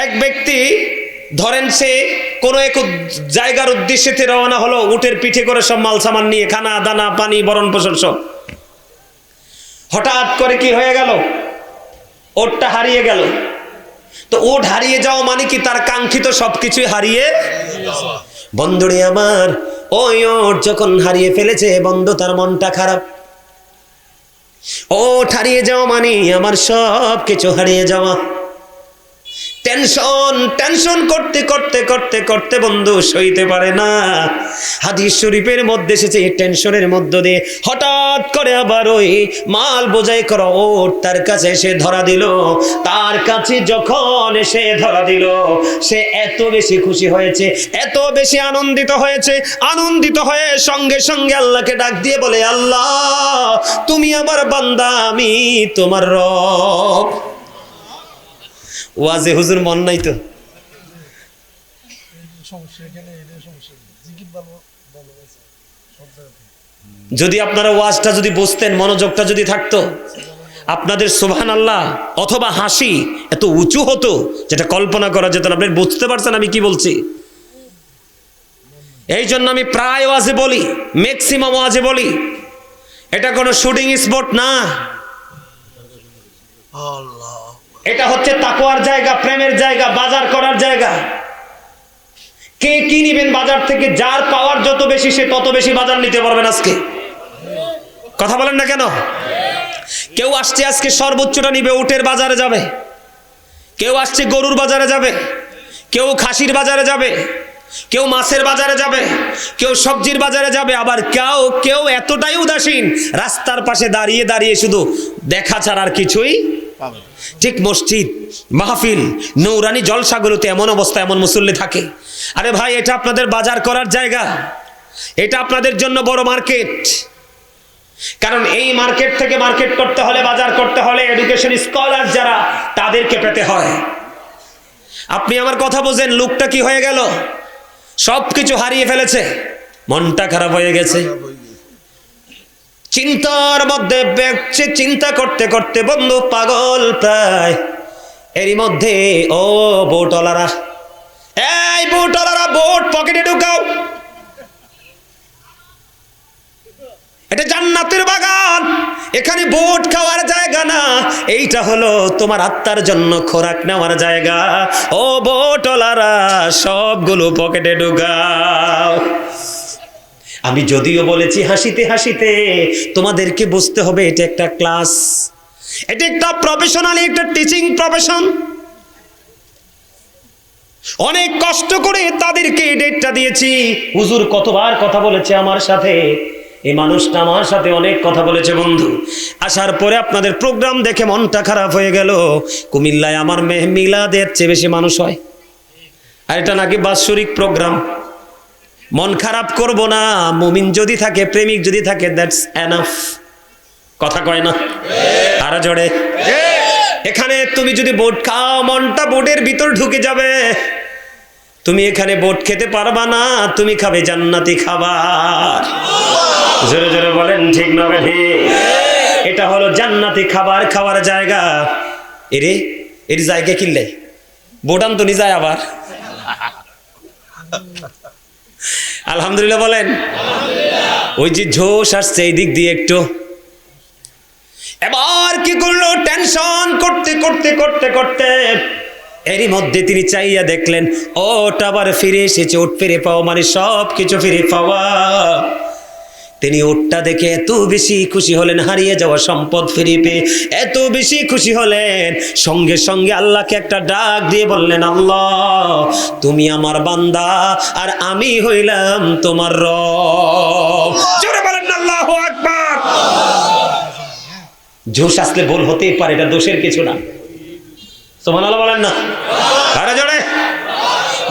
A: এক ব্যক্তি ধরেন সে কোনো এক জায়গার উদ্দেশ্যে রওনা হলো, উটের পিঠে করে সব মাল সামান নিয়ে, খানা দানা পানি বরণ পোষণ সব। হঠাৎ করে কি হয়ে গেল, ওটটা হারিয়ে গেল। তো ওট হারিয়ে যাওয়া মানে কি, তার কাঙ্ক্ষিত সবকিছুই হারিয়ে। বন্ধুরে আমার, ওই ওট যখন হারিয়ে ফেলেছে বন্ধু, তার মনটা খারাপ। ওট হারিয়ে যাওয়া মানে আমার সব কিছু হারিয়ে যাওয়া। টেনশন করতে করতে করতে করতে বন্ধু সইতে পারে না। হাদিস শরীফের মধ্যে এসেছে, এই টেনশনের মধ্য দিয়ে হঠাৎ করে আবার ওই মাল বোঝাই করা ওট তার কাছে এসে ধরা দিল। তার কাছে যখন এসে ধরা দিল, সে এত বেশি খুশি হয়েছে, এত বেশি আনন্দিত হয়েছে, আনন্দিত হয়ে সঙ্গে সঙ্গে আল্লাহকে ডাক দিয়ে বলে, আল্লাহ তুমি আমার বান্দা, আমি তোমার রব। ওয়াজে হুজুর মন নাই তো? যদি আপনারা ওয়াজটা যদি বুঝতেন, মনোযোগটা যদি থাকতো, আপনাদের সুবহানাল্লাহ অথবা হাসি এত উঁচু হতো যেটা কল্পনা করা যেত না। আপনি বুঝতে পারছেন আমি কি বলছি? এই জন্য আমি প্রায় ওয়াজে বলি, ম্যাক্সিমাম ওয়াজে বলি, এটা কোনো শুটিং স্পট না, এটা হচ্ছে তাকওয়ার জায়গা, প্রেমের জায়গা, বাজার করার জায়গা। কে কি নিবেন বাজার থেকে? যার পাওয়ার যত বেশি সে তত বেশি বাজার নিতে পারবেন। আজকে কথা বলেন না কেন? কেউ আসছে আজকে সর্বোচ্চটা নিবে, উটের বাজারে যাবে, কেউ আসছে গরুর বাজারে যাবে, কেউ খাসির বাজারে যাবে, কেউ মাছের বাজারে যাবে, কেউ সবজির বাজারে যাবে, আবার কেউ এতটাই উদাসীন রাস্তার পাশে দাঁড়িয়ে দাঁড়িয়ে শুধু দেখা ছাড়া আর কিছুই। ঠিক মসজিদ, মাহফিল, নৌরানি জলসাগুলোতে এমন অবস্থা, এমন মুসল্লি থাকে। আরে ভাই, এটা আপনাদের বাজার করার জায়গা, এটা আপনাদের জন্য বড় মার্কেট, কারণ এই মার্কেট থেকে মার্কেট করতে হলে, বাজার করতে হলে এডুকেশন স্কলার যারা, তাদেরকে পেতে হয়। আপনি আমার কথা বোঝেন, লোকটা কি হয়ে গেল? সবকিছু হারিয়ে ফেলেছে, মনটা খারাপ হয়ে গেছে। চিন্তার মধ্যে বেঁচে চিন্তা করতে করতে বন্ধু পাগল প্রায়। এরই মধ্যে ও বোটওয়ালারা, এই বোটওয়ালারা, বোট পকেটে ঢুকাও। এটা জান্নাতের বাগান, এখানে বোট খাওয়ার জায়গা না, এইটা হলো তোমার আত্মার জন্য খোরাক নেওয়ার জায়গা। ও বোটওয়ালারা, সবগুলো পকেটে ঢুকাও। আমি যদিও বলেছি হাসিতে হাসিতে, তোমাদেরকে বুঝতে হবে এটা একটা ক্লাস, এটা একটা প্রফেশনাল, একটা টিচিং প্রফেশন। অনেক কষ্ট করে তাদেরকে ডেটটা দিয়েছি। হুজুর কতবার কথা বলেছে আমার সাথে, এই মানুষটা আমার সাথে অনেক কথা বলেছে বন্ধু। আসার পরে আপনাদের প্রোগ্রাম দেখে মনটা খারাপ হয়ে গেল। কুমিল্লায় আমার মিলাদের চেয়ে বেশি মানুষ হয়, আর এটা নাকি বাৎসরিক প্রোগ্রাম। মন খারাপ করব না, মুমিন যদি থাকে, প্রেমিক যদি থাকে, দ্যাটস এনাফ। কথা কয় না আরো জোরে? এখানে তুমি যদি বোট খাও, মনটা বোটের ভিতর ঢুকে যাবে। তুমি এখানে বোট খেতে পারবা না, তুমি খাবে জান্নাতি খাবার। জোরে জোরে বলেন ঠিক না ভাই? এটা হলো জান্নাতি খাবার খাওয়ার জায়গা। এর জায়গা কিনলে বোটান তো নি যায় আবার। আলহামদুলিল্লাহ বলেন। ওই যে ঝোশ আসছে এই দিক দিয়ে একটু। এবার কি করলো, টেনশন করতে করতে করতে করতে এরই মধ্যে তিনি চাইয়া দেখলেন ওট আবার ফিরে এসেছে। ওট ফিরে পাওয়া মানে সব কিছু ফিরে পাওয়া। তিনি ওটটা দেখে এত বেশি খুশি হলেন, হারিয়ে যাওয়া সম্পদ ফিরে পেয়ে এত বেশি খুশি হলেন, সঙ্গে সঙ্গে আল্লাহকে একটা ডাক দিয়ে বললেন, আল্লাহ তুমি আমার বান্দা আর আমি হইলাম তোমার রব। জোরে বলেন আল্লাহু আকবার। জোশ আসলে ভুল হতেই পারে, এটা দোষের কিছু না। সুবহানাল্লাহ বলেন না আরে জোরে।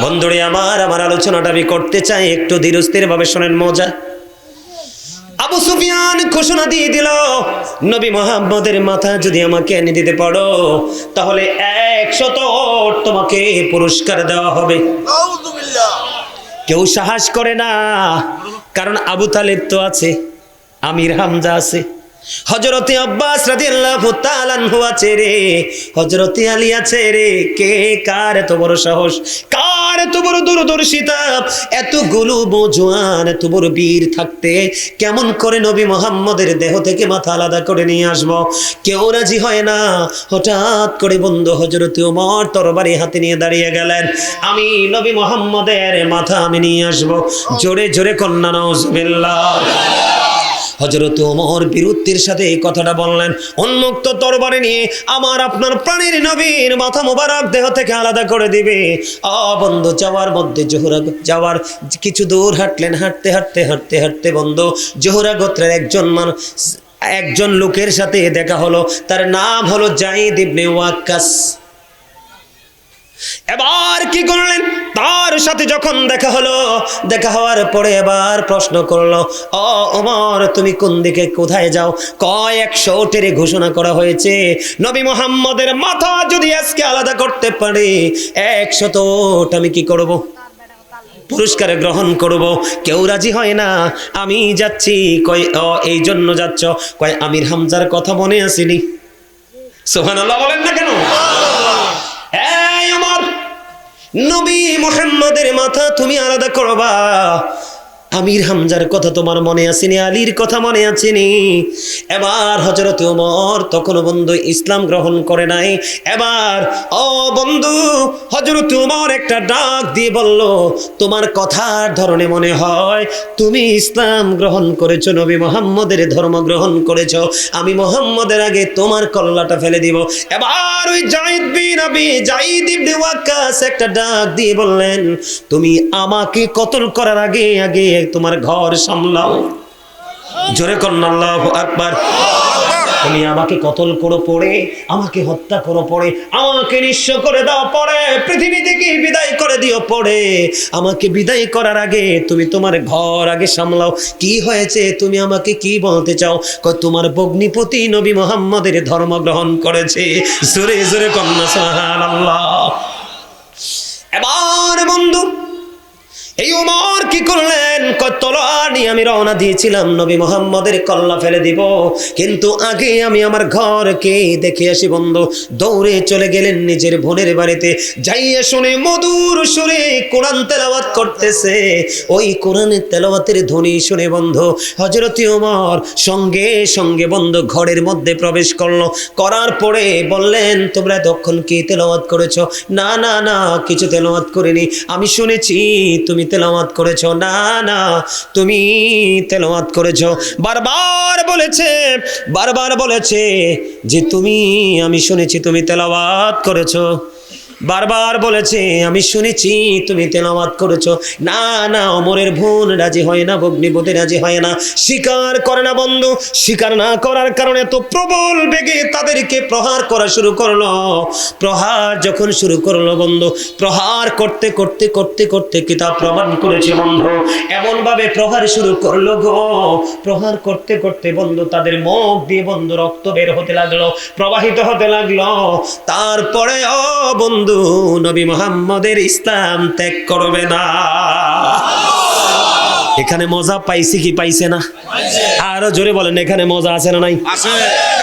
A: বন্ধুরে আমার আলোচনাটা আমি করতে চাই, একটু ধীরস্থির ভাবে শোনেন, মজা। আবু সুফিয়ান ঘোষণা দিয়ে দিল, নবী মুহাম্মদের মাথা যদি আমাকে এনে দিতে পারো তাহলে 100 ওট তোমাকে পুরস্কার দেওয়া হবে। কেউ সাহস করে না, কারণ আবু তালেব তো আছে, আমির হামজা আছে, হযরতে আব্বাস রাদিয়াল্লাহু তাআলা আনহু আছে রে, হযরতে আলী আছে রে। কে কার এত বড় সাহস, কার এত বড় দূরদর্শিতা, এতগুলো মজওয়ান, এত বড় বীর থাকতে কেমন করে নবী মুহাম্মদের দেহ থেকে মাথা আলাদা করে নিয়ে আসবো? কেউ রাজি হয় না। হঠাৎ করে বন্ধু হযরতে ওমর তরবারি হাতে নিয়ে দাঁড়িয়ে গেলেন, আমি নবী মুহাম্মদের মাথা আমি নিয়ে আসবো। জোরে জোরে কন্যা নাউজুবিল্লাহ। হযরত ওমর বীরত্বের সাথে এই কথাটা বললেন, উন্মুক্ত তরবারি নিয়ে আমার আপনার প্রাণের নবীর মাথা মোবারক দেহ থেকে আলাদা করে দিবে। বন্ধু যাওয়ার মধ্যে যাওয়ার কিছু দূর হাঁটলেন, হাঁটতে হাঁটতে হাঁটতে হাঁটতে বন্ধু জোহরা গোত্রের একজন লোকের সাথে দেখা হলো। তার নাম হলো যায়েদ ইবনে ওয়াক্কাস। এবার কি করলেন, তার সাথে যখন দেখা হলো, দেখা হওয়ার পরে এবার প্রশ্ন করলো, ও ওমর তুমি কোন দিকে, কোথায় যাও? কয় 100 ওটের ঘোষণা করা হয়েছে, নবী মুহাম্মদের মাথা যদি আজকে আলাদা করতে পারি 100 ওট আমি কি করব? পুরস্কার গ্রহণ করব। কেউ রাজি হয় না। আমি যাচ্ছি। কয় এই জন্য যাচ্ছ? কয় আমির হামজার কথা মনে আসেনি। সুবহানাল্লাহ বলেন না কেন? এই ওমর, নবী মুহাম্মদের মাথা তুমি আলাদা করবা, আমির হামজার কথা তোমার মনে আসেনি, আলীর কথা মনে আসেনি। এবার হযরত ওমর তখন বন্ধু ইসলাম গ্রহণ করে নাই। এবার বন্ধু হযরত ওমর একটা ডাক দিয়ে বলল, তোমার কথার ধরনে মনে হয় তুমি ইসলাম গ্রহণ করেছো, নবী মুহাম্মদের ধর্ম গ্রহণ করেছো। আমি মুহাম্মদের আগে তোমার কল্লাটা ফেলে দিব। এবার ওই যায়েদ ইবনে ওয়াক্কাস একটা ডাক দিয়ে বললেন, তুমি আমাকে কতল করার আগে আগে তোমার ঘর সামলাও। জোরে কন্না আল্লাহু আকবার। তুমি আমাকে কতল করো পড়ে, আমাকে হত্যা করো পড়ে, আমাকে নিঃস্ব করে দাও পড়ে, পৃথিবী থেকে বিদায় করে দিও পড়ে, আমাকে বিদায় করার আগে তুমি তোমার ঘর আগে সামলাও। কি হয়েছে, তুমি আমাকে কি বলতে চাও? তোমার ভগ্নিপতি নবী মুহাম্মদের ধর্ম গ্রহণ করেছে। জোরে জোরে কন্যা সুবহানাল্লাহ। এবার বন্ধু এই ওমর কি করলেন? তলোয়ার নিয়ে আমি রওনা দিয়েছিলাম নবী মুহাম্মদের কল্লা ফেলে দিব, কিন্তু আগে আমি আমার ঘরকে দেখে আসি। বন্ধু দৌড়ে চলে গেলেন নিজের বোনের বাড়িতে, যাইয়া শুনে মধুর সুরে কোরআন তেলাওয়াত করতেছে। ওই কোরআনের তেলাওয়াতের ধ্বনি শুনে বন্ধু হযরত ওমর সঙ্গে সঙ্গে বন্ধু ঘরের মধ্যে প্রবেশ করলো। করার পরে বললেন, তোমরা তখন কি তেলাওয়াত করেছো? না না না, কিছু তেলাওয়াত করিনি। আমি শুনেছি তুমি তেলাওয়াত করেছো। না না, তুমি তেলাওয়াত করেছো। বারবার বলেছে যে আমি শুনেছি তুমি তেলাওয়াত করেছো। বারবার বলেছে আমি শুনেছি তুমি তেলাওয়াত করেছো। না না, ওমরের বোন রাজি হয় না, ভগ্নিপতি রাজি হয় না, স্বীকার করে না। বন্ধু স্বীকার না করার কারণে তো প্রবল বেগে তাদেরকে প্রহার করা শুরু করলো। প্রহার যখন শুরু করলো বন্ধু, প্রহার করতে করতে করতে করতে কিতাব প্রমাণ করেছে বন্ধু, এমন ভাবে প্রহার শুরু করলো গো, প্রহার করতে করতে বন্ধু তাদের মুখ দিয়ে বন্ধু রক্ত বের হতে লাগলো, প্রবাহিত হতে লাগলো। তারপরে বন্ধু নবী মুহাম্মদের ইসলাম ত্যাগ করবে না। এখানে মজা পাইছি কি পাইছে না? আরো জোরে বলেন, এখানে মজা আছে না নাই?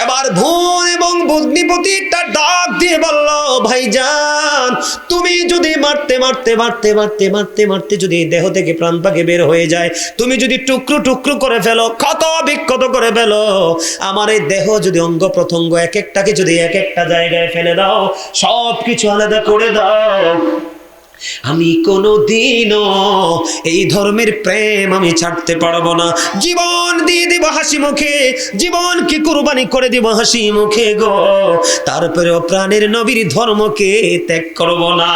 A: এবার বোন এবং ভগ্নিপতি একটা ডাক দিয়ে বলল, ভাইজান তুমি যদি মারতে যদি দেহ থেকে প্রাণ পাখি বের হয়ে যায়, তুমি যদি টুকরো টুকরো করে ফেলো, ক্ষত বিক্ষত করে ফেলো, আমার এই দেহ যদি অঙ্গ প্রত্যঙ্গ এক একটাকে যদি এক একটা জায়গায় ফেলে দাও, সব কিছু আলাদা করে দাও, আমি কোনোদিনও এই ধর্মের প্রেম আমি ছাড়তে পারবো না। জীবন দিয়ে দিব হাসি মুখে, জীবন কি কুরবানি করে দিব হাসি মুখে গো, তারপরেও প্রাণের নবীর ধর্মকে ত্যাগ করব না।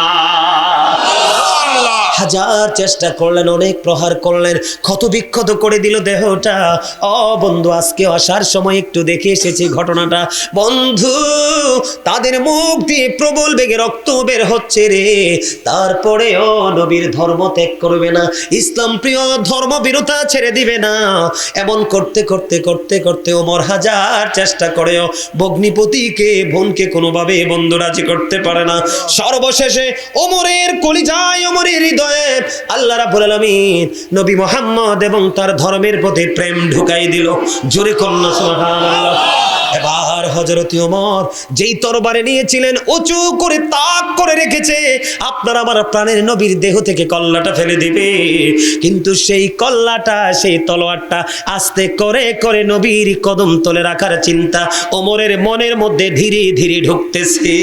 A: হাজার চেষ্টা করলেন, অনেক প্রহার করলেন, ক্ষত বিক্ষত করে দিল দেহটা। বন্ধু আজকে আসার সময় একটু দেখে এসেছি ঘটনাটা। বন্ধু তাদের মুখ দিয়ে প্রবল বেগে রক্ত বের হচ্ছে রে, তারপরেও নবীর ধর্ম ত্যাগ করবে না, ইসলাম প্রিয় ধর্ম বিরোধা ছেড়ে দিবে না। এমন করতে করতে করতে করতে ওমর হাজার চেষ্টা করেও ভগ্নিপতিকে বোনকে কোনোভাবে বন্ধু রাজি করতে পারে না। সর্বশেষে ওমরের কলিজায়, ওমরের হৃদয়ে আল্লাহ রাব্বুল আলামিন নবী মুহাম্মদ এবং তার ধর্মের প্রতি প্রেম ঢুকাই দিল। জোরে কন্যা সুবহানাল্লাহ। এবার হযরত ওমর যেই তরবারে নিয়েছিলেন উঁচু করে তাক করে রেখেছে, আপনার আমার প্রাণের নবীর দেহ থেকে কল্লাটা ফেলে দিবে, কিন্তু সেই কল্লাটা, সেই তলোয়ারটা আস্তে করে করে নবীর কদম তলে রাখার চিন্তা ওমরের মনের মধ্যে ধীরে ধীরে ঢুকতেছে।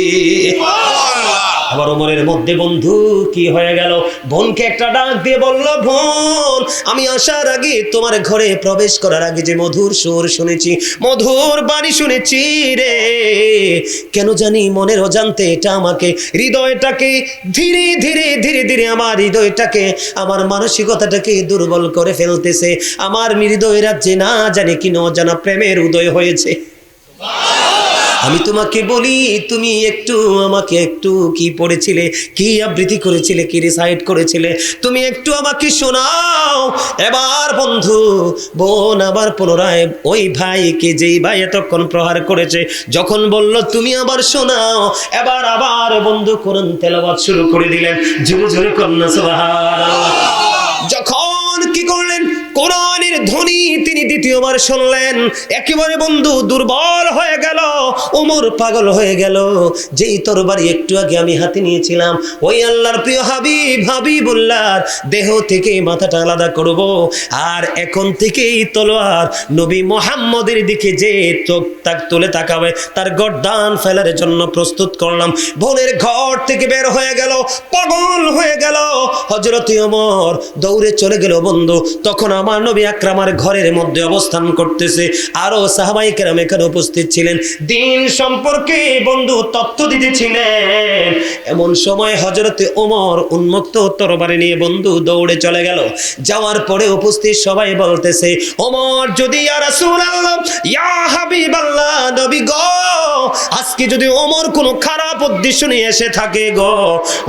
A: আবার ওমরের মধ্যে বন্ধু কি হয়ে গেল, বোনকে একটা ডাক দিয়ে বলল, বোন আমি আসার আগে তোমার ঘরে প্রবেশ করার আগে যে মধুর সুর শুনেছি, মধুর বাণী শুনেছি রে, কেন জানি মনের অজান্তে এটা আমাকে হৃদয়টাকে ধীরে ধীরে ধীরে ধীরে আমার হৃদয়টাকে, আমার মানসিকতাটাকে দুর্বল করে ফেলতেছে। আমার হৃদয় রাজ্যে না জানি কি অজানা প্রেমের উদয় হয়েছে। আমি তোমাকে বলি, তুমি একটু আমাকে একটু কি পড়েছিলে, কি আবৃত্তি করেছিলে, কি রিসাইট করেছিলে, তুমি একটু আমাকে শোনাও। এবার বন্ধু বোন আবার পুনরায় ওই ভাইকে, যেই ভাই এতক্ষণ প্রহার করেছে, যখন বলল তুমি আবার শোনাও, এবার আবার বন্ধু কোরআন তেলাওয়াত শুরু করে দিলেন। জোরে জোরে কন্যা সুবহানাল্লাহ। যখন কি করলেন, কোরআনের ধ্বনি তিনি দ্বিতীয়বার শুনলেন, একেবারে বন্ধু দুর্বল হয়ে গেল, ওমর পাগল হয়ে গেল। যেই তরবারি একটু আগে আমি হাতে নিয়েছিলাম, ওই আল্লাহর প্রিয় হাবিবুল্লাহর দেহ থেকে মাথাটা আলাদা করব, আর এখন থেকেই তলোয়ার নবী মুহাম্মদের দিকে যে চোখ তুলে তাকাবে, তার গর্দান ফেলার জন্য প্রস্তুত করলাম। বোনের ঘর থেকে বের হয়ে গেল, পাগল হয়ে গেল। হযরত ওমর দৌড়ে চলে গেল বন্ধু। তখন আমার নবী আকরামের ঘরের মধ্যে অবস্থা অবস্থান করতেছে। আরো সাহাবায়ে কেরাম এখানে উপস্থিত ছিলেন, দ্বীন সম্পর্কে বন্ধু তথ্য দিতেছিলেন। এমন সময় হযরতে ওমর উন্মুক্ত তরবারি নিয়ে বন্ধু দৌড়ে চলে গেল। যাওয়ার পরে উপস্থিত সবাই বলতেছে, ওমর যদি ইয়া রাসূলুল্লাহ ইয়া হাবিবাল্লাহ নবী গো, আজকে যদি ওমর কোনো খারাপ উদ্দেশ্য নিয়ে এসে থাকে গো,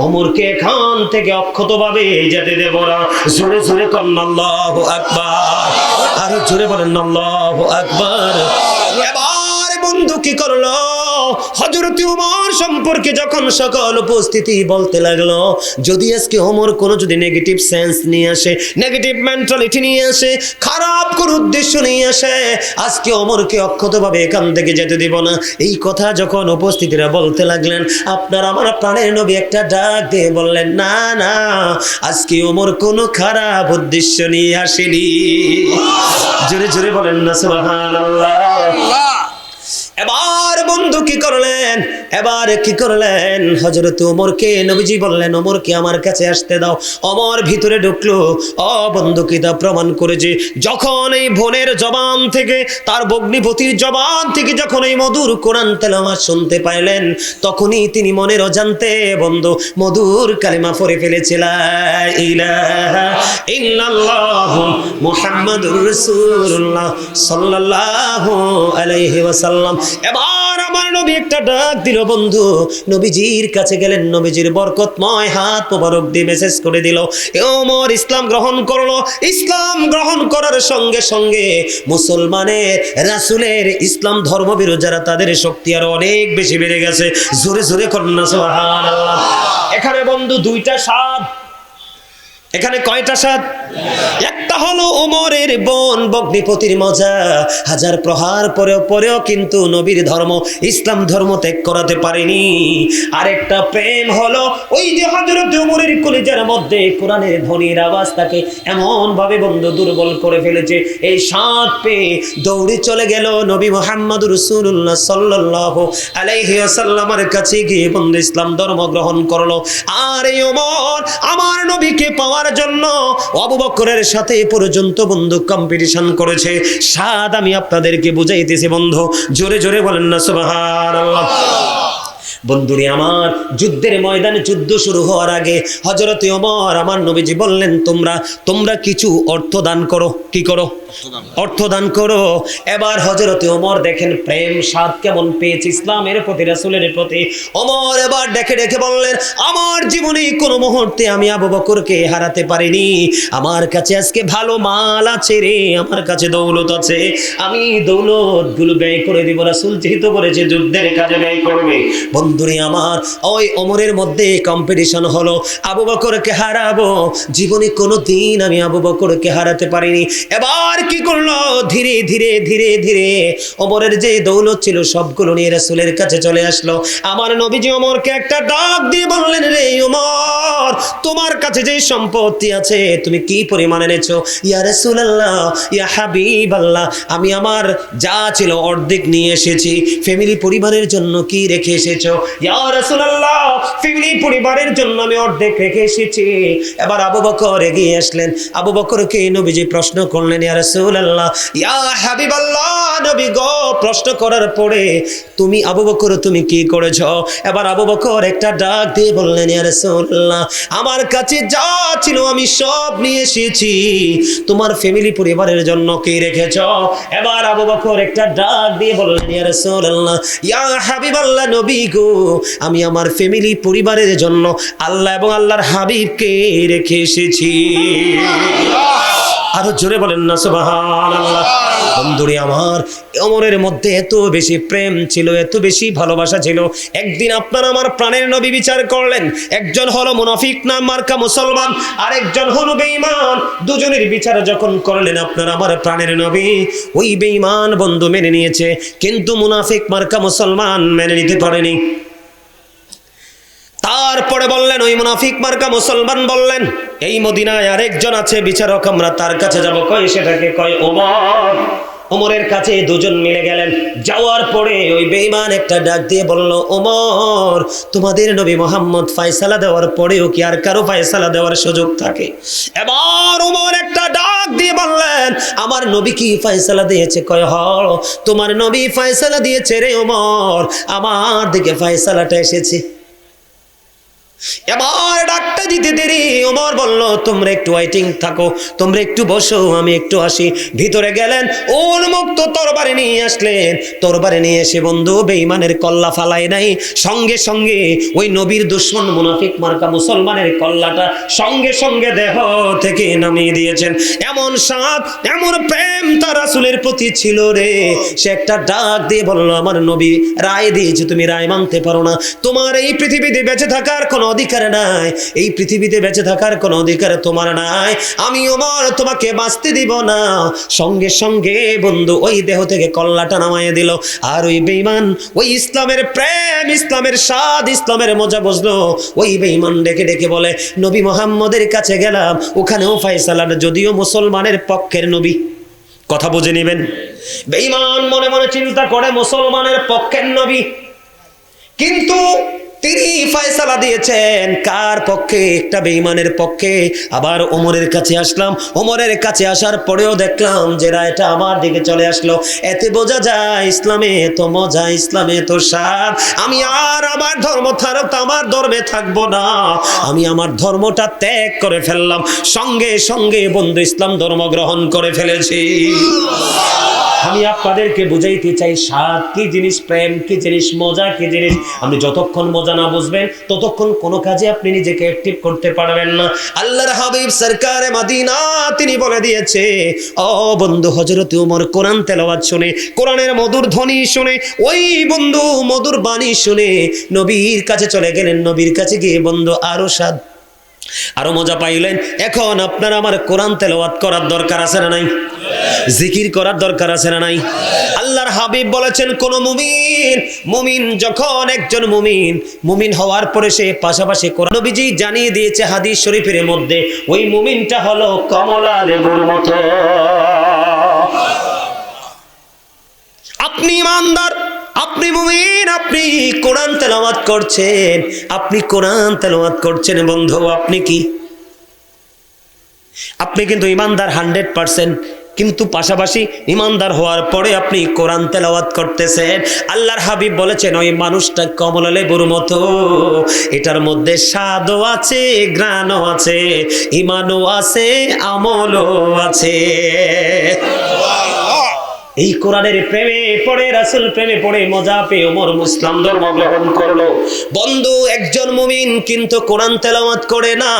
A: ওমরকে এখান থেকে অক্ষতভাবে যেতে দেব না। জোরে জোরে করেন আল্লাহু আকবার, আরো জোরে বলেন আল্লাহু আকবার। এবার বন্ধু কি করলো, হযরত ওমর সম্পর্কে যখন সকল উপস্থিতি বলতে লাগলো, যদি আজকে ওমর কোনো যদি নেগেটিভ সেন্স নিয়ে আসে, নেগেটিভ মেন্টালিটি নিয়ে আসে, খারাপ কোন উদ্দেশ্য নিয়ে আসে, আজকে ওমরকে অক্ষতভাবে এখান থেকে যেতে দিব না। এই কথা যখন উপস্থিতিরা বলতে লাগলেন, আপনার আমার প্রাণের নবী একটা ডাক দিয়ে বললেন, না না, আজকে ওমর কোনো খারাপ উদ্দেশ্য নিয়ে আসেনি। জোরে জোরে বলেন না সুবহানাল্লাহ। এবার বন্ধু কি করলেন, এবার কি করলেন, হযরত ওমরকে নবীজি বললেন, ওমরকে আমার কাছে আসতে দাও। ওমর ভিতরে ঢুকলো। ও বন্ধু কি তা প্রমাণ করে যে যখন এই বোনের জবান থেকে, তার ভগ্নিপতির জবান থেকে যখন এই মধুর কোরআন তেলাওয়াত শুনতে পাইলেন, তখনই তিনি মনের অজান্তে বন্ধু মধুর কালিমা পড়ে ফেলেছিল, লা ইলাহা ইল্লাল্লাহু মুহাম্মাদুর রাসূলুল্লাহ সাল্লাল্লাহু আলাইহি ওয়াসাল্লাম। এবার আমার নবী একটা ডাক দিল বন্ধু, নবীজির কাছে গেলেন, নবীজির বরকতময় হাত মোবারক দিয়ে মেসেজ করে দিল, ওমর ইসলাম গ্রহণ করলো। ইসলাম গ্রহণ করার সঙ্গে সঙ্গে মুসলমানের, রাসূলের, ইসলাম ধর্মবিরোধী যারা, তাদের শক্তি আরো অনেক বেশি বেড়ে গেছে। জোরে জোরে করুন না সুবহানাল্লাহ। এখানে বন্ধু দুইটা স্বাদ, এখানে কয়টা স্বাদ? একটা হলো ওমরের বোন ভগ্নিপতির মজা, হাজার প্রহার পরেও কিন্তু নবীর ধর্ম, ইসলাম ধর্ম ত্যাগ করাতে পারেনি। আরেকটা প্রেম হলো ওই যে হযরত ওমরের কলিজার মধ্যে কোরআনের ধ্বনির আওয়াজ তাকে এমন ভাবে বন্ধু দুর্বল করে ফেলেছে, এই স্বাদ পেয়ে দৌড়ে চলে গেল নবী মুহাম্মদুর রাসূলুল্লাহ সাল্লাল্লাহু আলাইহি ওয়াসাল্লামের কাছে গিয়ে বন্ধু ইসলাম ধর্ম গ্রহণ করলো। আর এই ওমর আমার নবীকে পাওয়ার জন্য আবু বকরের সাথে পর্যন্ত বন্ধু কম্পিটিশন করেছে। স্বাদ আমি আপনাদেরকে বুঝাইতেছি বন্ধু, জোরে জোরে বলেন না সুবহানাল্লাহ। বন্ধুরে আমার, যুদ্ধের ময়দানে যুদ্ধ শুরু হওয়ার আগে হযরতে ওমর আমার নবীজি বললেন, তোমরা কিছু অর্থ দান করো। কি করো? অর্থ দান করো। এবার হযরতে ওমর দেখেন প্রেম স্বাদ কেমন পেয়েছে ইসলামের প্রতি, রাসূলের প্রতি। ওমর এবার ডেকে ডেকে বললেন, আমার জীবনে কোনো মুহূর্তে আমি আবু বকরকে হারাতে পারিনি। আমার কাছে আজকে ভালো মাল আছে রে, আমার কাছে দৌলত আছে, আমি দৌলত গুলো ব্যয় করে দিব। রাসূল যেহেতু বলেছে যুদ্ধের কাজে ব্যয় করবে। বন্ধুরে আমার, ওই ওমরের মধ্যে কম্পিটিশন হলো, আবু বকরকে হারাবো। জীবনে কোনো দিন আমি আবু বকরকে হারাতে পারিনি। এবার কি করলো, ধীরে ধীরে ধীরে ধীরে ওমরের যে দৌলত ছিল সবগুলো নিয়ে রাসূলের কাছে চলে আসলো। আমার নবীজি ওমরকে একটা ডাক দিয়ে বললেন, রে ওমর, তোমার কাছে যে সম্পত্তি আছে তুমি কি পরিমাণ এনেছো? ইয়া রাসূলুল্লাহ, ইয়া হাবিবাল্লাহ, আমি আমার যা ছিল অর্ধেক নিয়ে এসেছি। ফ্যামিলি পরিবারের জন্য কি রেখে এসেছো? ইয়া রাসূলুল্লাহ, ফ্যামিলি পরিবারের জন্য আমি অর্ধেক রেখে এসেছি। এবার আবু বকর এগিয়ে আসলেন। আবু বকরকে নবীজি প্রশ্ন করলেন, ইয়া রাসূলুল্লাহ, ইয়া হাবিবাল্লাহ, নবী গো, প্রশ্ন করার পরে তুমি আবু বকর তুমি কি করেছো? এবার আবু বকর একটা ডাক দিয়ে বললেন, ইয়া রাসূলুল্লাহ, আমার কাছে যা ছিল আমি সব নিয়ে এসেছি। তোমার ফ্যামিলি পরিবারের জন্য কি রেখেছো? এবার আবু বকর একটা ডাক দিয়ে বললেন, ইয়া রাসূলুল্লাহ, ইয়া হাবিবাল্লাহ, নবী গো, আমি আমার ফ্যামিলি পরিবারের জন্য আল্লাহ এবং আল্লাহর হাবিবকে রেখে এসেছি। আরো জোরে বলেন না সুবহানাল্লাহ। বন্ধুরে আমার, ওমরের মধ্যে এত বেশি প্রেম ছিল, এত বেশি ভালোবাসা ছিল। একদিন আপনার আমার প্রাণের নবী বিচার করলেন, একজন হলো মুনাফিক নাম মার্কা মুসলমান, আর একজন হলো বেঈমান। দুজনের বিচার যখন করলেন আপনার আমার প্রাণের নবী, ওই বেঈমান বন্ধু মেনে নিয়েছে, কিন্তু মুনাফিক মার্কা মুসলমান মেনে নিতে পারেনি। তারপরে বললেন, ওই মুনাফিক মার্কা মুসলমান বললেন, এই মদিনায় আরেকজন আছে বিচারক, আমরা তার কাছে যাব। কয় সেটাকে? কয় ওমর। ওমরের কাছে দুজন মিলে গেলেন। যাওয়ার পরে ওই বেঈমান একটা ডাক দিয়ে বলল, ওমর, তোমাদের নবী মুহাম্মদ ফয়সালা দেওয়ার পরেও কি আর কারো ফয়সালা দেওয়ার সুযোগ থাকে? এবার ওমর একটা ডাক দিয়ে বললেন, আমার নবী কি ফয়সালা দিয়েছে? কয়, হ, তোমার নবী ফয়সালা দিয়েছে রে ওমর, আমার দিকে ফয়সালাটা এসেছে। এবার ডাকটা দিতে দেরি, ওমর বলল, তোমরা একটু ওয়েটিং থাকো, তোমরা একটু বসো, আমি একটু আসি। ভিতরে গেলেন, উন্মুক্ত তরবারি নিয়ে আসলেন। তরবারি নিয়ে এসে বন্ধু বেঈমানের কল্লা ফালাই নাই, সঙ্গে সঙ্গে ওই নবীর দুশমন মুনাফিক মার্কা মুসলমানের কল্লাটা সঙ্গে সঙ্গে দেহ থেকে নামিয়ে দিয়েছেন। এমন সাথ, এমন প্রেম তার রাসূলের প্রতি ছিল রে, সে একটা ডাক দিয়ে বলল, আমার নবী রায় দিয়েছে, তুমি রায় মানতে পারো না, তোমার এই পৃথিবীতে বেঁচে থাকার কোনো অধিকার নাই, এই পৃথিবীতে বেঁচে থাকার কোনো অধিকার তোমার নাই, আমি ওমর তোমাকে বাঁচতে দিব না। সঙ্গে সঙ্গে বন্ধু ওই দেহ থেকে কল্লাটা নামাইয়ে দিল। আর ওই বেঈমান ওই ইসলামের প্রেম, ইসলামের স্বাদ, ইসলামের মজা বুঝলো। ওই বেঈমান ডেকে ডেকে বলে, নবী মুহাম্মদের কাছে গেলাম, ওখানেও ফয়সালা, যদিও মুসলমানের পক্ষের নবী। কথা বুঝে নেবেন। বেঈমান মনে মনে চিন্তা করে মুসলমানের পক্ষের নবী, কিন্তু তিনি ফয়সালা দিয়েছেন কার পক্ষে? একটা বেঈমানের পক্ষে। আবার ওমরের কাছে আসলাম, ওমরের কাছে আসার পরেও দেখলাম যে রায়টা আমার দিকে চলে আসলো। এতে বোঝা যায় ইসলামে তো মজা, ইসলামে তো স্বাদ। আমি আর আমার ধর্ম ছাড়া আমার ধর্মে থাকবো না, আমি আমার ধর্মটা ত্যাগ করে ফেললাম। সঙ্গে সঙ্গে বন্ধু ইসলাম ধর্ম গ্রহণ করে ফেলেছি। আমি আপনাদেরকে বুঝাইতে চাই স্বাদ কি জিনিস, প্রেম কি জিনিস, মজা কি জিনিস। আপনি যতক্ষণ মজা না বুঝবেন ততক্ষণ কোনো কাজে আপনি নিজেকে অ্যাক্টিভ করতে পারবেন না। আল্লাহর হাবিব সরকারে মদিনা তিনি বলে দিয়েছে, ও বন্ধু হযরত ওমর কোরআন তেলাওয়াত শুনে, কোরআনের মধুর ধ্বনি শুনে, ওই বন্ধু মধুর বাণী শুনে নবীর কাছে চলে গেলেন। নবীর কাছে গিয়ে বন্ধু আরো স্বাদ, আরো মজা পাইলেন। এখন আপনার আমার কোরআন তেলাওয়াত করার দরকার আছে না নাই? জিকির করার দরকার আছে না নাই? আল্লাহর হাবিব বলেছেন, কোন মুমিন যখন একজন মুমিন হওয়ার পরে সে পাশাপাশি কোরআন, নবীজি জানিয়ে দিয়েছে হাদিস শরীফের মধ্যে, ওই মুমিনটা হলো কমলা লেবুর মতো। আপনি ইমানদার, আপনি মুমিন, আপনি কোরআন তেলাওয়াত করছেন, আপনি কোরআন তেলাওয়াত করছেন বন্ধু, আপনি কি? আপনি কিন্তু ইমানদার 100%, কিন্তু পাশাপাশি ইমানদার হওয়ার পরে আপনি কোরআন তেলাওয়াত করতেছেন। আল্লাহর হাবিব বলেছেন, ওই মানুষটা কমলা লেবুর মতো, এটার মধ্যে স্বাদও আছে, ঘ্রাণও আছে, ঈমানও আছে, আমলও আছে। এই কোরআনের প্রেমে পড়ে, রাসূল প্রেমে পড়ে মজা পেয়ে ওমর মুসলিম ধর্ম গ্রহণ করলো। বন্ধু একজন মুমিন কিন্তু কোরআন তেলাওয়াত করে না,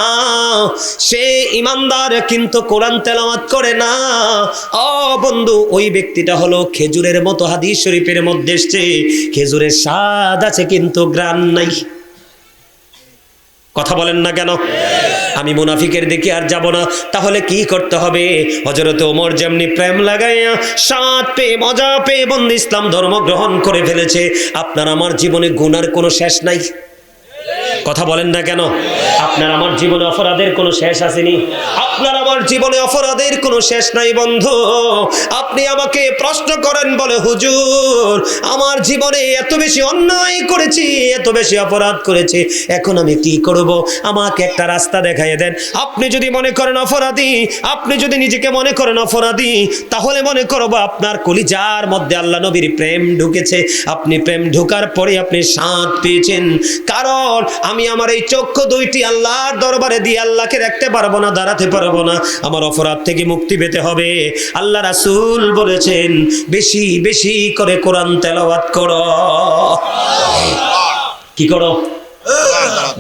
A: সে ইমানদার কিন্তু কোরআন তেলাওয়াত করে না। ও বন্ধু, ওই ব্যক্তিটা হলো খেজুরের মতো। হাদিস শরীফের মধ্যে এসেছে, খেজুরের স্বাদ আছে কিন্তু ঘ্রাণ নাই। কথা বলেন না কেন? আমি মুনাফিকের দিকে আর যাব না। তাহলে কি করতে হবে? হযরত ওমর যেমনি প্রেম লাগাইয়া স্বাদ পেয়ে মজা পেয়ে বন্ধু ইসলাম ধর্ম গ্রহণ করে ফেলেছে, আপনার আমার জীবনে গুনার কোনো শেষ নাই। কথা বলেন না কেন? আপনার আমার জীবনে অপরাধের কোনো শেষ আসেনি? আপনার আমার জীবনে অপরাধের কোনো শেষ নাই বন্ধু। আপনি আমাকে প্রশ্ন করেন, বলে হুজুর আমার জীবনে এত বেশি অন্যায় করেছি, এত বেশি অপরাধ করেছি, এখন আমি কি করব? আমাকে একটা রাস্তা দেখাইয়ে দেন। আপনি যদি মনে করেন অপরাধী, আপনি যদি নিজেকে মনে করেন অপরাধী, তাহলে মনে করব আপনার কলিজার মধ্যে আল্লাহ নবীর প্রেম ঢুকেছে। আপনি প্রেম ঢোকার পরে আপনি শান্তি পেয়েছেন, কারণ আমি আমার এই চক্ষু দুইটি আল্লাহর দরবারে দিয়ে আল্লাহকে দেখতে পারবো না, দাঁড়াতে পারবো না। আমার অপরাধ থেকে মুক্তি পেতে হবে। আল্লাহ রাসূল বলেছেন, বেশি বেশি করে কোরআন তেলাওয়াত করো। কি করো?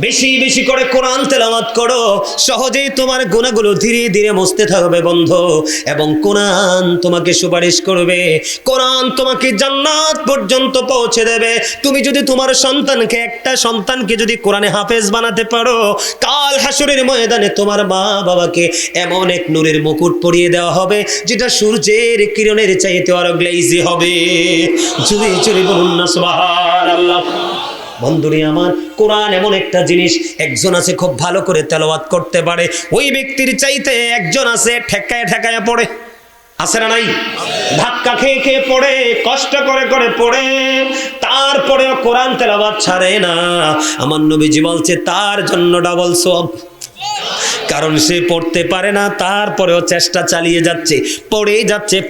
A: বেশি বেশি করে কোরআন তেলাওয়াত করো, সহজেই তোমার গুনাহগুলো ধীরে ধীরে মুছতে থাকবে বন্ধু। এবং কোরআন তোমাকে সুপারিশ করবে, কোরআন তোমাকে জান্নাত পর্যন্ত পৌঁছে দেবে। তুমি যদি তোমার সন্তানকে, একটা সন্তানকে যদি কোরআনে হাফেজ বানাতে পারো, কাল হাসরের ময়দানে তোমার মা বাবাকে এমন এক নূরের মুকুট পরিয়ে দেওয়া হবে যেটা সূর্যের কিরণের চাইতে আরো গ্লেজি হবে। জুড়ে জুড়ে বলুন না সুবহানাল্লাহ। বন্ধুরে আমার, কোরআন এমন একটা জিনিস, একজন আছে খুব ভালো করে তেলাওয়াত করতে পারে, ওই ব্যক্তির চাইতে একজন আছে ঠেকায় ঠেকায় পড়ে। আছে না নাই? ধাক্কা খেয়ে খেয়ে পড়ে, কষ্ট করে করে পড়ে, তারপরেও কোরআন তেলাওয়াত ছাড়ে না। আমার নবীজি বলছে তার জন্য ডাবল সওয়াব। কারণ সে পড়তে পারে না, তারপরেও চেষ্টা চালিয়ে যাচ্ছে,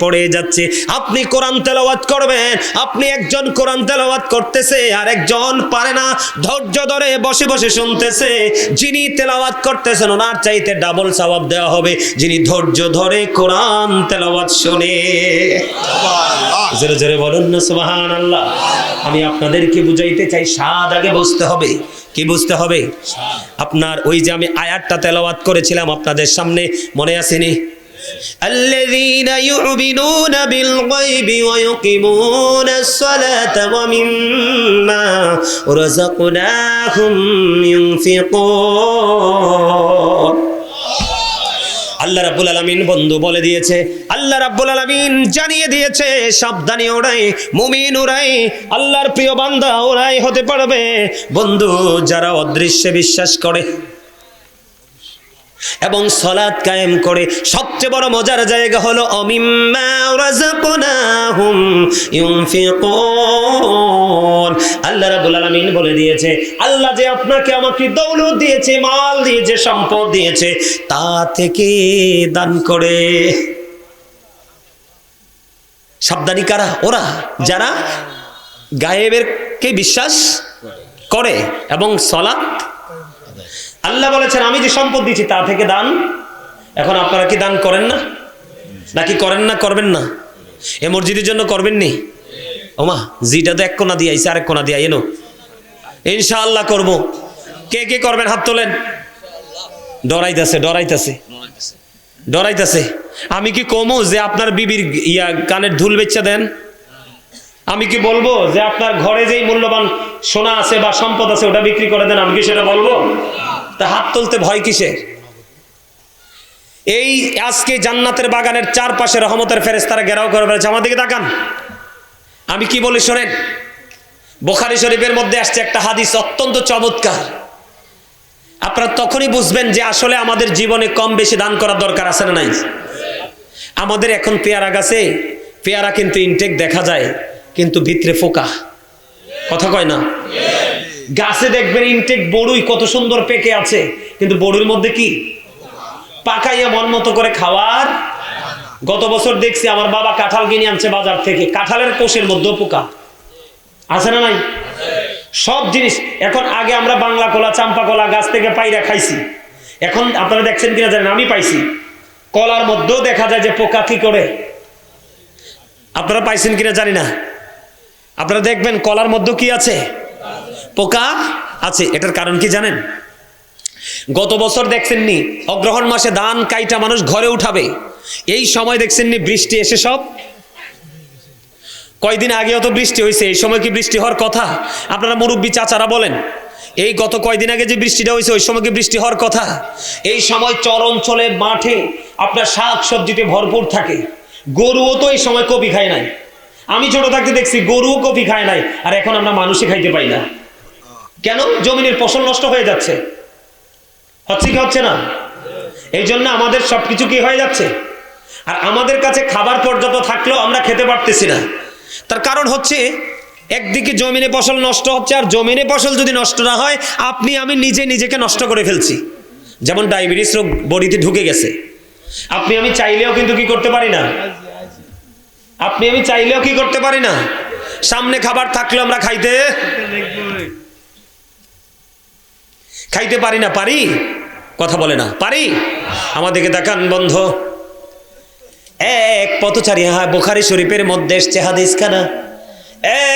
A: পড়ে যাচ্ছে। আপনি কোরআন তেলাওয়াত করবেন, আপনি একজন কোরআন তেলাওয়াত করতেছে আর একজন পারে না, ধৈর্য ধরে বসে বসে শুনতেছে। যিনি তেলাওয়াত করতেছেন ওনার চাইতে ডাবল সওয়াব দেওয়া হবে যিনি ধৈর্য ধরে কোরআন তেলাওয়াত শুনে। জোরে জোরে বলুন না সুবহানাল্লাহ। আমি আপনাদেরকে বুঝাইতে চাই, স্বাদ আগে বুঝতে হবে। কি বুঝতে হবে? আপনার ওই যে আমি আয়াতটা তেলাওয়াত করেছিলাম আপনাদের সামনে, মনে আসেনি? আল্লাযীনা ইউমিনুনা বিল গায়বি ওয়া ইউকিমুনাস সালাতা ওয়া মিম্মা রাযাকনাহুম ইউনফিকুন। আল্লাহ রাব্বুল আলামিন বন্ধু বলে দিয়েছে, আল্লাহ রাব্বুল আলামিন জানিয়ে দিয়েছে, সাবধানী ওরাই, মুমিন ওরাই, আল্লাহর প্রিয় বান্দা ওরাই হতে পারবে বন্ধু যারা অদৃশ্যে বিশ্বাস করে এবং সালাত কায়েম করে। সবচেয়ে বড় মজার জায়গা হলো অমিম্মা রাযাকনাহুম ইউনফিকুন। আল্লাহ রাব্বুল আলামিন বলে দিয়েছে, আল্লাহ যে আপনাকে আমাকে দৌলত দিয়েছে, মাল দিয়েছে, সম্পদ দিয়েছে, তা থেকে দান করে। সাবধানী কারা? ওরা যারা গায়েবের কে বিশ্বাস করে এবং সালাত। আল্লাহ বলেছেন আমি যে সম্পদ দিয়েছি তা থেকে দান। এখন আপনারা কি দান করেন না? নাকি করেন না? করবেন না? এ মসজিদের জন্য করবেন নি? ওমা জিটা তো এক কোনা দিয়ে আইছে, আরেক কোনা দিয়ে এনো। ইনশাআল্লাহ করব। কে কে করবেন হাত তোলেন। ডরাইতেছে। আমি কি কমো যে আপনার বিবির কানের ধুল বেচা দেন? আমি কি বলবো যে আপনার ঘরে যেই মূল্যবান সোনা আছে বা সম্পদ আছে ওটা বিক্রি করে দেন? আমি কি সেটা বলবো? তা হাত তুলতে ভয় কিসের? এই আজকে জান্নাতের বাগানের চারপাশে রহমতের ফেরেশতারা ঘেরাও করে ফেলেছে। আমার দিকে তাকান, আমি কি বলি শোনেন। বুখারী শরীফের মধ্যে আসছে একটা হাদিস, অত্যন্ত চমৎকার। আপনারা তখনই বুঝবেন যে আসলে আমাদের জীবনে কম বেশি দান করার দরকার আছে না নাই। আমাদের এখন পেয়ারা গাছে পেয়ারা কিন্তু ইনটেক দেখা যায়, কিন্তু ভিতরে ফোকা। কথা কয় না? গাছে দেখবেন ইনটেক বড়ুই কত সুন্দর পেকে আছে, কিন্তু বড়ুর মধ্যে কি পাকাইয়া মন মতো করে খাওয়ার। গত বছর দেখছি আমার বাবা কাঁঠাল কিনে আনছে বাজার থেকে, কাঁঠালের কোষের মধ্যেও পোকা আছে না নাই? সব জিনিস এখন, আগে আমরা বাংলা কলা, চাম্পা কলা গাছ থেকে পাইরা খাইছি, এখন আপনারা দেখছেন কিনা জানেন, আমি পাইছি কলার মধ্যেও দেখা যায় যে পোকা কি করে। আপনারা পাইছেন কিনা জানি না। আপনারা দেখবেন কলার মধ্যে কি আছে? পোকা আছে। এটার কারণ কি জানেন? গত বছর দেখছেননি অগ্রহণ মাসে ধান কাইটা মানুষ ঘরে উঠাবে, এই সময় দেখছেননি বৃষ্টি এসে সব। কয়দিন আগেও তো বৃষ্টি হয়েছে, এই সময় কি বৃষ্টি হওয়ার কথা? আপনারা মুরব্বী চাচারা বলেন, এই গত কয়দিন আগে যে বৃষ্টিটা হয়েছে ওই সময় কি বৃষ্টি হওয়ার কথা? এই সময় চর অঞ্চলে মাঠে আপনার শাক সবজিতে ভরপুর থাকে। গরুও তো এই সময় কপি খায় নাই। আমি ছোট থাকতে দেখছি গরুও কপি খায় নাই, আর এখন আমরা মানুষই খাইতে পাই না। কেন? জমিনের ফসল নষ্ট হয়ে যাচ্ছে। হচ্ছে কি হচ্ছে না? এই জন্য আমাদের সবকিছু কি হয়ে যাচ্ছে, আর আমাদের কাছে খাবার পর্যন্ত থাকলেও আমরা খেতে পারতেছি না। তার কারণ হচ্ছে একদিকে জমিনে ফসল নষ্ট হচ্ছে, আর জমিনে ফসল যদি নষ্ট না হয় আপনি আমি নিজেকে নষ্ট করে ফেলছি। যেমন ডায়াবেটিস রোগ বডিতে ঢুকে গেছে, আপনি আমি চাইলেও কিন্তু কি করতে পারি না। সামনে খাবার থাকলেও আমরা খাইতে পারি না। পারি? কথা বলে না। পারি? আমাদেরকে দেখান বন্ধ। এক পথচারী, হ্যাঁ বুখারী শরীফের মধ্যে এসছে হাদিস খানা,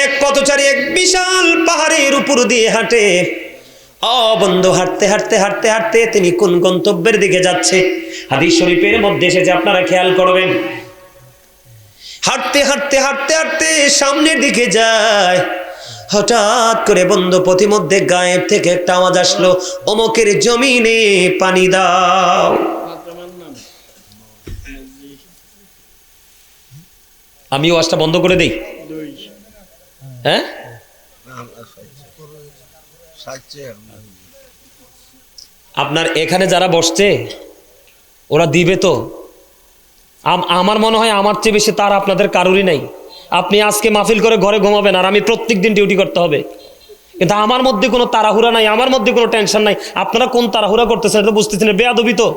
A: এক পথচারী এক বিশাল পাহাড়ের উপর দিয়ে হাঁটে। বন্ধু হাঁটতে হাঁটতে হাঁটতে হাঁটতে তিনি কোন গন্তব্যের দিকে যাচ্ছে হাদিস শরীফের মধ্যে এসেছে, আপনারা খেয়াল করবেন। হাঁটতে হাঁটতে হাঁটতে হাঁটতে সামনের দিকে যায়, হঠাৎ করে বন্ধু পথিমধ্যে গায়েব থেকে একটা আওয়াজ আসলো, অমুকের জমিনে পানি দাও। আমি ওয়াজটা বন্ধ করে দেই? হ্যাঁ, আপনার এখানে যারা বসছে ওরা দিবে তো? আমার মনে হয় আমার চেয়ে বেশি তার আপনাদের কারোরই নাই। আপনি আজকে মাহফিল করে ঘরে ঘুমাবেন, আর আমি প্রত্যেক দিন ডিউটি করতে হবে, কিন্তু আমার মধ্যে কোনো তাড়াহুড়া নাই, আমার মধ্যে কোনো টেনশন নাই। আপনারা কোন তাড়াহুড়া করতেছেন এটা বুঝতেছেন? বেয়াদবি তো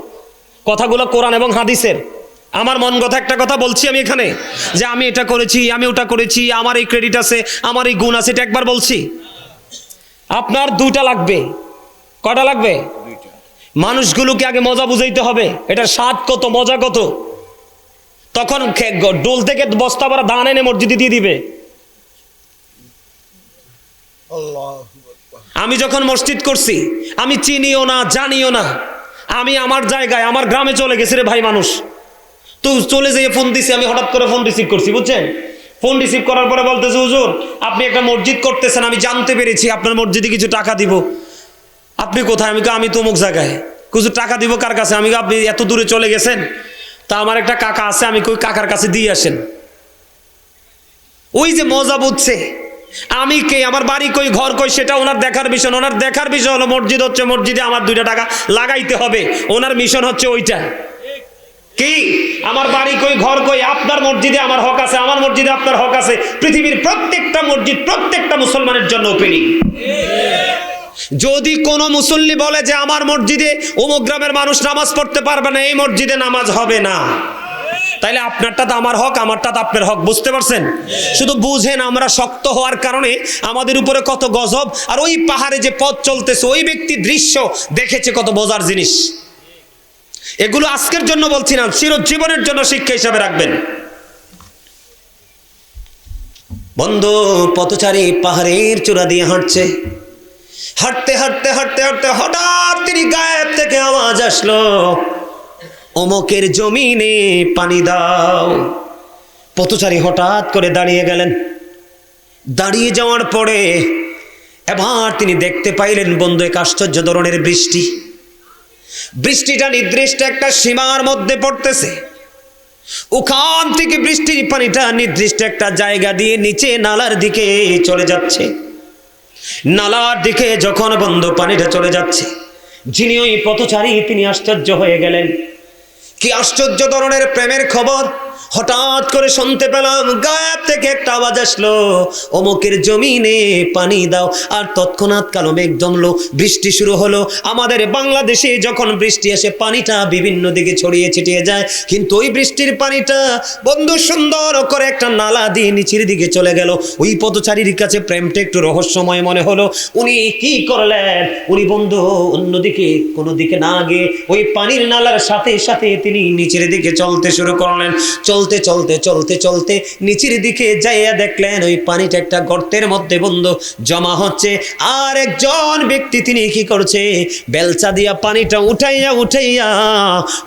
A: কথাগুলো কোরআন এবং হাদিসের। আমার মন কথা একটা কথা বলছি আমি এখানে, যে আমি এটা করেছি, আমি ওটা করেছি, আমার এই ক্রেডিট আছে, আমার এই গুণ আছে, এটা একবার বলছি? আপনার দুইটা লাগবে। কটা লাগবে? মানুষগুলোকে আগে মজা বুঝাইতে হবে, এটার স্বাদ কত, মজা কত। তখন ডোল থেকে বস্তা ভরা ধান এনে মসজিদে দিয়ে দিবে। আমি যখন মসজিদ করছি, আমি চিনিও না, জানিও না, আমি আমার জায়গায় আমার গ্রামে চলে গেছি রে ভাই। মানুষ তো চলে যেয়ে ফোন দিছি, আমি হঠাৎ করে ফোন রিসিভ করছি, বুঝছেন? ফোন রিসিভ করার পরে বলতেছে, হুজুর আপনি একটা মসজিদ করতেছেন, আমি জানতে পেরেছি আপনার মসজিদে কিছু টাকা দিব। আপনি কোথায়? আমি তো অমুক জায়গায়। কিছু টাকা দিব কার কাছে? আপনি এত দূরে চলে গেছেন, তা আমার একটা কাকা আছে, আমি কই কাকার কাছে দিয়ে আসেন। ওই যে মজা বুঝছে, আমি কে, আমার বাড়ি কই, ঘর কই, সেটা ওনার দেখার বিষয়। ওনার দেখার বিষয় হলো মসজিদ হচ্ছে, মসজিদে আমার 2 টাকা লাগাইতে হবে। ওনার মিশন হচ্ছে ওইটা। কি আমার বাড়ি কই, ঘর কই, আপনার মসজিদে আমার হক আছে, আমার মসজিদে আপনার হক আছে। পৃথিবীর প্রত্যেকটা মসজিদ প্রত্যেকটা মুসলমানের জন্য ওপেনিং। যদি কোনো মুসল্লি বলে যে আমার মসজিদে অমুক গ্রামের মানুষ নামাজ পড়তে পারবে না, এই মসজিদে নামাজ হবে না, তাইলে আপনারটা তো আমার হক, আমারটা তো আপনার হক। বুঝতে পারছেন? শুধু বুঝেন, আমরা শক্ত হওয়ার কারণে আমাদের উপরে কত গজব। আর ওই পাহাড়ে যে পথ চলতেছে, ওই ব্যক্তি দৃশ্য দেখেছে, কত বোঝার জিনিস। এগুলো আজকের জন্য বলছি না, চিরজীবনের জন্য শিক্ষা হিসাবে রাখবেন। বন্ধু পথচারী পাহাড়ের চূড়া দিয়ে হাঁটছে, হাঁটতে হাঁটতে হাঁটতে হাঁটতে হঠাৎ তিনি গায়েব থেকে আওয়াজ আসলো, অমুকের জমিনে পানি দাও। পথচারী হঠাৎ করে দাঁড়িয়ে গেলেন। দাঁড়িয়ে যাওয়ার পরে এবার তিনি দেখতে পাইলেন বন্ধু, এক আশ্চর্য ধরনের বৃষ্টি। বৃষ্টিটা নির্দিষ্ট একটা সীমার মধ্যে পড়তেছে। ওখান থেকে বৃষ্টির পানিটা নির্দিষ্ট একটা জায়গা দিয়ে নিচে নালার দিকে চলে যাচ্ছে। নালার দিকে যখন বন্ধু পানিটা চলে যাচ্ছে, যিনি ওই পথচারী তিনি আশ্চর্য হয়ে গেলেন। কি আশ্চর্য ধরনের প্রেমের খবর! হঠাৎ করে শুনতে পেলাম গায়েব থেকে একটা আওয়াজ আসলো, অমুকের জমিনে পানি দাও। আর তৎক্ষণাৎ কালো মেঘ জমলো, বৃষ্টি শুরু হলো। আমাদের বাংলাদেশে যখন বৃষ্টি আসে, পানিটা বিভিন্ন দিকে ছড়িয়ে ছিটিয়ে যায়, কিন্তু ওই বৃষ্টির পানিটা বন্ধু সুন্দর করে একটা নালা দিয়ে নিচের দিকে চলে গেল। ওই পথচারীর কাছে প্রেমটা একটু রহস্যময় মনে হলো। উনি কি করলেন? উনি বন্ধু অন্যদিকে কোনো দিকে না গিয়ে ওই পানির নালার সাথে সাথে তিনি নিচের দিকে চলতে শুরু করলেন। চলতে চলতে চলতে চলতে নিচের দিকে যাইয়া দেখলেন ওই পানিটা একটা গর্তের মধ্যে বন্ধু জমা হচ্ছে। আর একজন ব্যক্তি তিনি কি করছে, বেলচা দিয়া পানিটা উঠাইয়া উঠাইয়া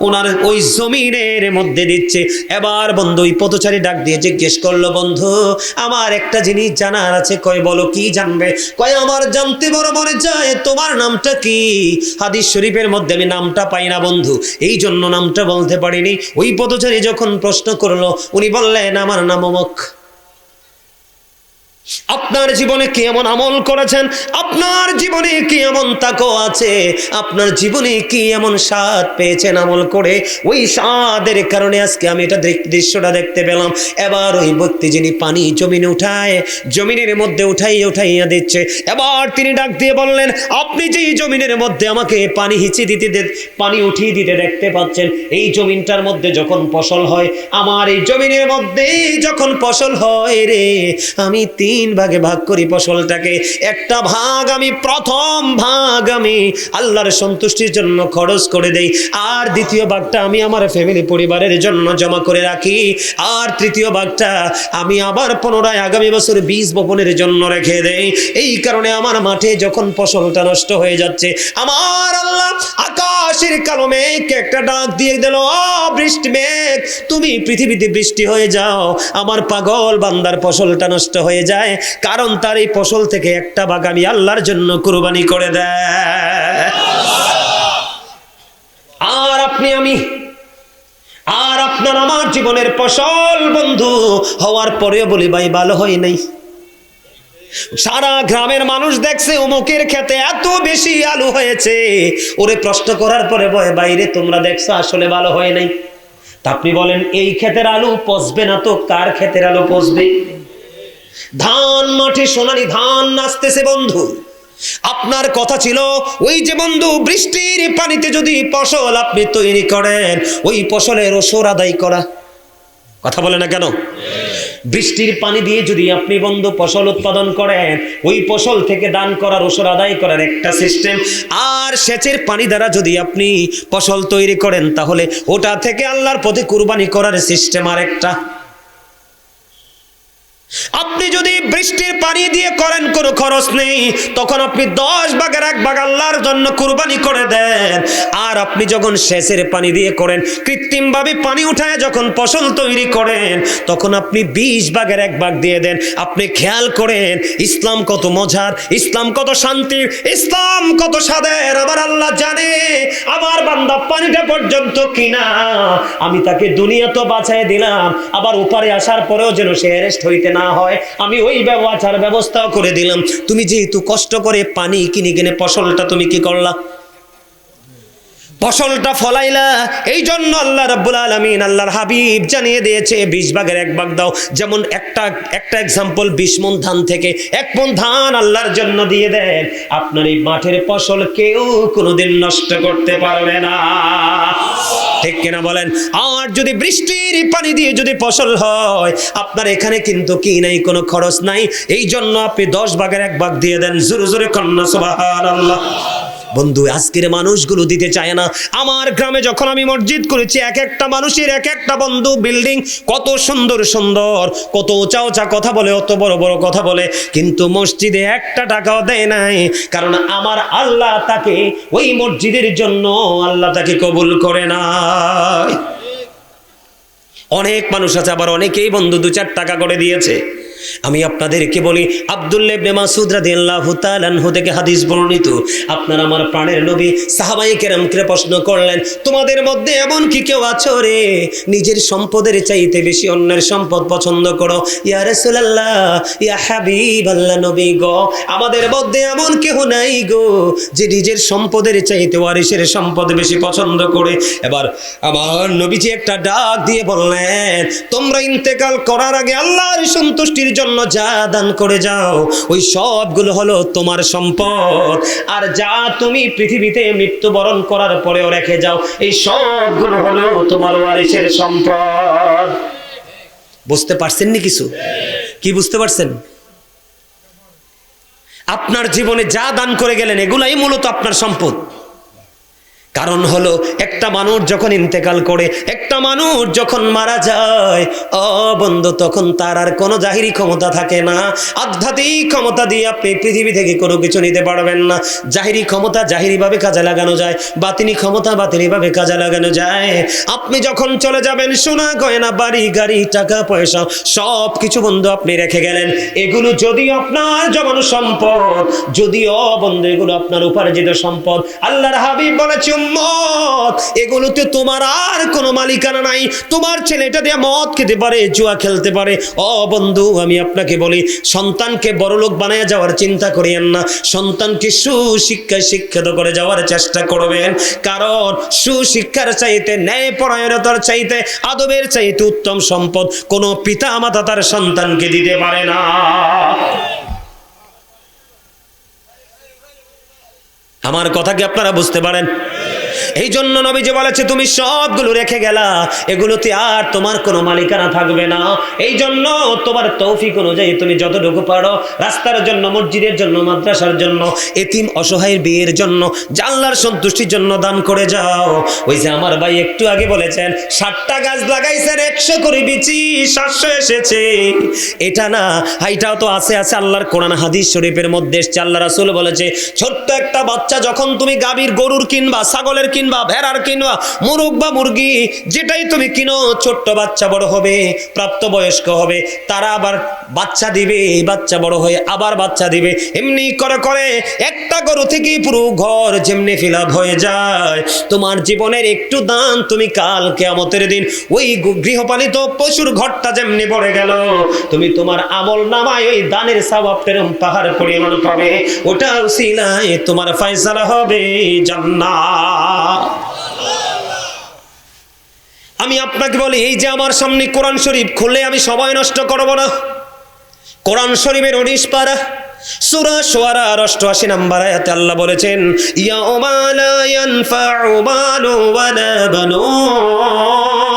A: ওনার ওই জমিনের মধ্যে দিচ্ছে। এবার বন্ধু ওই পথচারী ডাক দিয়ে জিজ্ঞেস করলো, বন্ধু আমার একটা জিনিস জানার আছে। কয় বলো, কি জানবে? কয় আমার জানতে বড় মনে চায়, তোমার নামটা কি? হাদিস শরীফের মধ্যে আমি নামটা পাই না বন্ধু, এই জন্য নামটা বলতে পারিনি। ওই পথচারী যখন প্রশ্ন করলো, উনি বললেন আমার নাম অমুক। আপনার জীবনে কি এমন আমল করেছেন? আপনার জীবনে কি এমন তাকওয়া আছে? আপনার জীবনে কি এমন স্বাদ পেয়েছেন আমল করে? ওই স্বাদের কারণে আজকে আমি এটা দৃশ্যটা দেখতে পেলাম। এবার ওই ব্যক্তি যিনি পানি জমিনে উঠায়, জমিনের মধ্যে উঠাইয়া দিচ্ছে। এবার তিনি ডাক দিয়ে বললেন, আপনি যে এই জমিনের মধ্যে আমাকে পানি পানি উঠিয়ে দিতে দেখতে পাচ্ছেন, এই জমিনটার মধ্যে যখন ফসল হয়, আমার এই জমিনের মধ্যে যখন ফসল হয় রে, আমি 3 ভাগে ভাগ করি ফসলটাকে। একটা ভাগ আমি, প্রথম ভাগ আমি আল্লাহর সন্তুষ্টির জন্য খরচ করে দেই, আর দ্বিতীয় ভাগটা আমি আমার ফ্যামিলি পরিবারের জন্য জমা করে রাখি, আর তৃতীয় ভাগটা আমি আবার পুনরায় আগামী বছর বীজ বপনের জন্য রেখে দেই। এই কারণে আমার মাঠে যখন ফসলটা নষ্ট হয়ে যাচ্ছে, আমার আল্লাহ আকাশের কালো মেঘকে একটা ডাক দিয়ে দিল, বৃষ্টি মেঘ তুমি পৃথিবীতে বৃষ্টি হয়ে যাও। আমার পাগল বান্দার ফসলটা নষ্ট হয়ে যায়, কারণ তার এই ফসল থেকে একটা ভাগ আমি আল্লাহর জন্য কুরবানি করে দেয়। আর আপনি আমি আর আপনার আমার জীবনের ফসল বন্ধু হওয়ার পরেও বলি ভাই ভালো হয় নাই। সারা গ্রামের মানুষ দেখছে অমুকের খেতে এত বেশি আলু হয়েছে, ওরে প্রশ্ন করার পরে বলে বাইরে তোমরা দেখছো আসলে ভালো হয় নাই। তা আপনি বলেন এই ক্ষেতের আলু পচবে না তো কার ক্ষেতের আলু পচবে? ধান মাঠে সোনালি ধান নাচতেছে বন্ধু, আপনার কথা ছিল ওই যে বন্ধু বৃষ্টির পানিতে যদি ফসল আপনি তৈরি করেন ওই ফসলের ওসর আদায় করা। কথা বলে না কেন? বৃষ্টির পানি দিয়ে যদি আপনি বন্ধু ফসল উৎপাদন করেন ওই ফসল থেকে দান করার ওসর আদায় করার একটা সিস্টেম, আর সেচের পানি দ্বারা যদি আপনি ফসল তৈরি করেন তাহলে ওটা থেকে আল্লাহর পথে কুরবানি করার সিস্টেম আরেকটা। আপনি যদি বৃষ্টির পানি দিয়ে করেন কোনো খরচ নেই, তখন আপনি 10 ভাগের 1 ভাগ আল্লাহর জন্য কুরবানি করে দেন। আর আপনি যখন সেচের পানি দিয়ে করেন, কৃত্রিমভাবে পানি উঠায় যখন ফসল তৈরি করেন, তখন আপনি 20 ভাগের 1 ভাগ দিয়ে দেন। আপনি খেয়াল করেন ইসলাম কত মজার, ইসলাম কত শান্তির, ইসলাম কত স্বাদের। আমার আল্লাহ জানে আমার বান্দা পানিটা পর্যন্ত কিনা, আমি তাকে দুনিয়া তো বাঁচাই দিলাম, আবার উপরে আসার পরেও যেন সে অ্যারেস্ট হইতে না হয়, আমি ওই ব্যবহার ব্যবস্থাও করে দিলাম। তুমি যেহেতু কষ্ট করে পানি কিনে কিনে ফসলটা তুমি কি করলা? ফসলটা ফলাইলা। এই জন্য আল্লাহ রাব্বুল আলামিন আল্লাহর হাবিব জানিয়ে দিয়েছে 20 ভাগের 1 ভাগ দাও। যেমন একটা এক্সাম্পল, 20 মণ ধান থেকে 1 মণ ধান আল্লাহর জন্য দিয়ে দেন, আপনার এই মাঠের ফসল কেউ কোনোদিন নষ্ট করতে পারবে না। ঠিক কিনা বলেন? আর যদি বৃষ্টির পানি দিয়ে যদি ফসল হয়, আপনার এখানে কিন্তু কি নাই, কোনো খরচ নাই। এই জন্য আপনি 10 ভাগের 1 ভাগ দিয়ে দেন। জোরে জোরে কন্যা সুবহানাল্লাহ। বন্ধু আজকের মানুষগুলো দিতে চায় না। আমার গ্রামে যখন আমি মসজিদ করেছি, এক একটা মানুষের এক একটা বন্ধু বিল্ডিং, কত সুন্দর সুন্দর, কত উঁচা উঁচা কথা বলে, অত বড় বড় কথা বলে, কিন্তু মসজিদে 1 টাকাও দেয় নাই। কারণ আমার আল্লাহ তাকে ওই মসজিদের জন্য আল্লাহ তাকে কবুল করে নাই। অনেক মানুষ আছে, আবার অনেকেই বন্ধু 2-4 টাকা করে দিয়েছে। আমি আপনাদেরকে বলি, আব্দুল্লাহ ইবনে মাসউদ রাদিয়াল্লাহু তাআলা আনহু থেকে হাদিস বর্ণিত, আপনার আমার প্রাণের নবী সাহাবায়ে কেরামকে প্রশ্ন করলেন, তোমাদের মধ্যে এমন কি কেউ আছো রে নিজের সম্পদের চাইতে বেশি অন্যের সম্পদ পছন্দ করো? ইয়া রাসূলুল্লাহ, ইয়া হাবিবাল্লাহ, নবী গো, আমাদের মধ্যে এমন কেউ নাই গো যে নিজের সম্পদের চাইতে ওয়ারিসের সম্পদ বেশি পছন্দ করে। এবার আমার নবীজি একটা ডাক দিয়ে বললেন, তোমরা ইন্তেকাল করার আগে আল্লাহর সন্তুষ্টির জন্য যা দান করে যাও, ওই সবগুলো হলো তোমার সম্পদ। আর যা তুমি পৃথিবীতে মৃত্যুবরণ করার পরেও রেখে যাও, এই সবগুলো হলো তোমার ওয়ারিসের সম্পদ। বুঝতে পারছেন নি কিছু? কি বুঝতে পারছেন? আপনার জীবনে যা দান করে গেলেন এগুলাই মূলত আপনার সম্পদ। কারণ হলো একটা মানুষ যখন ইন্তেকাল করে, একটা মানুষ যখন মারা যায়, ও বন্ধু, তখন তার আর কোনো জাহিরি ক্ষমতা থাকে না। আধ্যাত্মিক ক্ষমতা দিয়ে আপনি পৃথিবী থেকে কোনো কিছু নিতে পারবেন না। জাহিরি ক্ষমতা জাহিরিভাবে কাজে লাগানো যায়, বাতিনি ক্ষমতা বাতিনিভাবে কাজে লাগানো যায়। আপনি যখন চলে যাবেন, সোনা গয়না বাড়ি গাড়ি টাকা পয়সা সব কিছু বন্ধু আপনি রেখে গেলেন, এগুলো যদিও আপনার জমানো সম্পদ, যদিও বন্ধু এগুলো আপনার উপার্জিত সম্পদ, আল্লাহর হাবিব বলেছে এগুলোতে তোমার আর কোনো মালিকানা নাই। তোমার ছেলেটা দিয়ে মদ খেতে পারে, জুয়া খেলতে পারে। ও বন্ধু, আমি আপনাকে বলি, সন্তানকে বড়লোক বানায় যাওয়ার চিন্তা করিয়েন না, সন্তানকে সুশিক্ষায় শিক্ষিত করে যাওয়ার চেষ্টা করবেন। কারণ সুশিক্ষার চাইতে, ন্যায় পরায়ণতার চাইতে, আদবের চাইতে উত্তম সম্পদ কোনো পিতা মাতা তার সন্তানকে দিতে পারে না। আমার কথা কি আপনারা বুঝতে পারেন? এই জন্য নবীজি বলেছে, তুমি সবগুলো রেখে গেলা, এগুলোতে আর তোমার কোনো মালিকানা থাকবে না। এই জন্য তোমার তৌফিক অনুযায়ী তুমি যতটুকু পারো রাস্তার জন্য, মসজিদের জন্য, মাদ্রাসার জন্য, এতিম অসহায়ের বিয়ের জন্য, আল্লাহর সন্তুষ্টির জন্য দান করে যাও। ওই যে আমার ভাই একটু আগে বলেছেন 60টা গাছ লাগাইছেন, 100 করে বিচি 700 এসেছে। এটা না, এটাও তো আছে আল্লাহর কোরআন হাদিস শরীফের মধ্যে এসেছে। আল্লাহ রাসূল বলেছে, ছোট্ট একটা বাচ্চা যখন তুমি গাভীর গরুর কিনবা, ছাগলের কিনবা, ভেড়ার কিনবা, মুরগ বা মুরগি যেটাই তুমি কিনো, ছোট্ট বাচ্চা বড় হবে, প্রাপ্তবয়স্ক হবে, তারা আবার বাচ্চা দিবে, বাচ্চা বড় হয়ে আবার বাচ্চা দিবে। এমনি করে করে একটা গরু থেকে পুরো ঘর যেমনি ফিল আপ হয়ে যায়। তোমার জীবনের একটু দান তুমি কাল কিয়ামতের দিন ওই গৃহপালিত পশুর ঘরটা যেমনি পড়ে গেল, তুমি তোমার আমল নামায় ওই দানের সওয়াবটার পাহাড় পরিমাণ পাবে। ওটা উসিলায় তোমার ফয়সালা হবে জান্নাত। আমি আপনাকে বলি, এই যে আমার সামনে কোরআন শরীফ, খুলে আমি সময় নষ্ট করব না। কোরআন শরীফের 19 পারা সূরা শুআরা 88 নম্বর আয়াতে আল্লাহ বলেছেন, ইয়াউমা লা ইয়ানফাউ মালু ওয়ালা বানুন।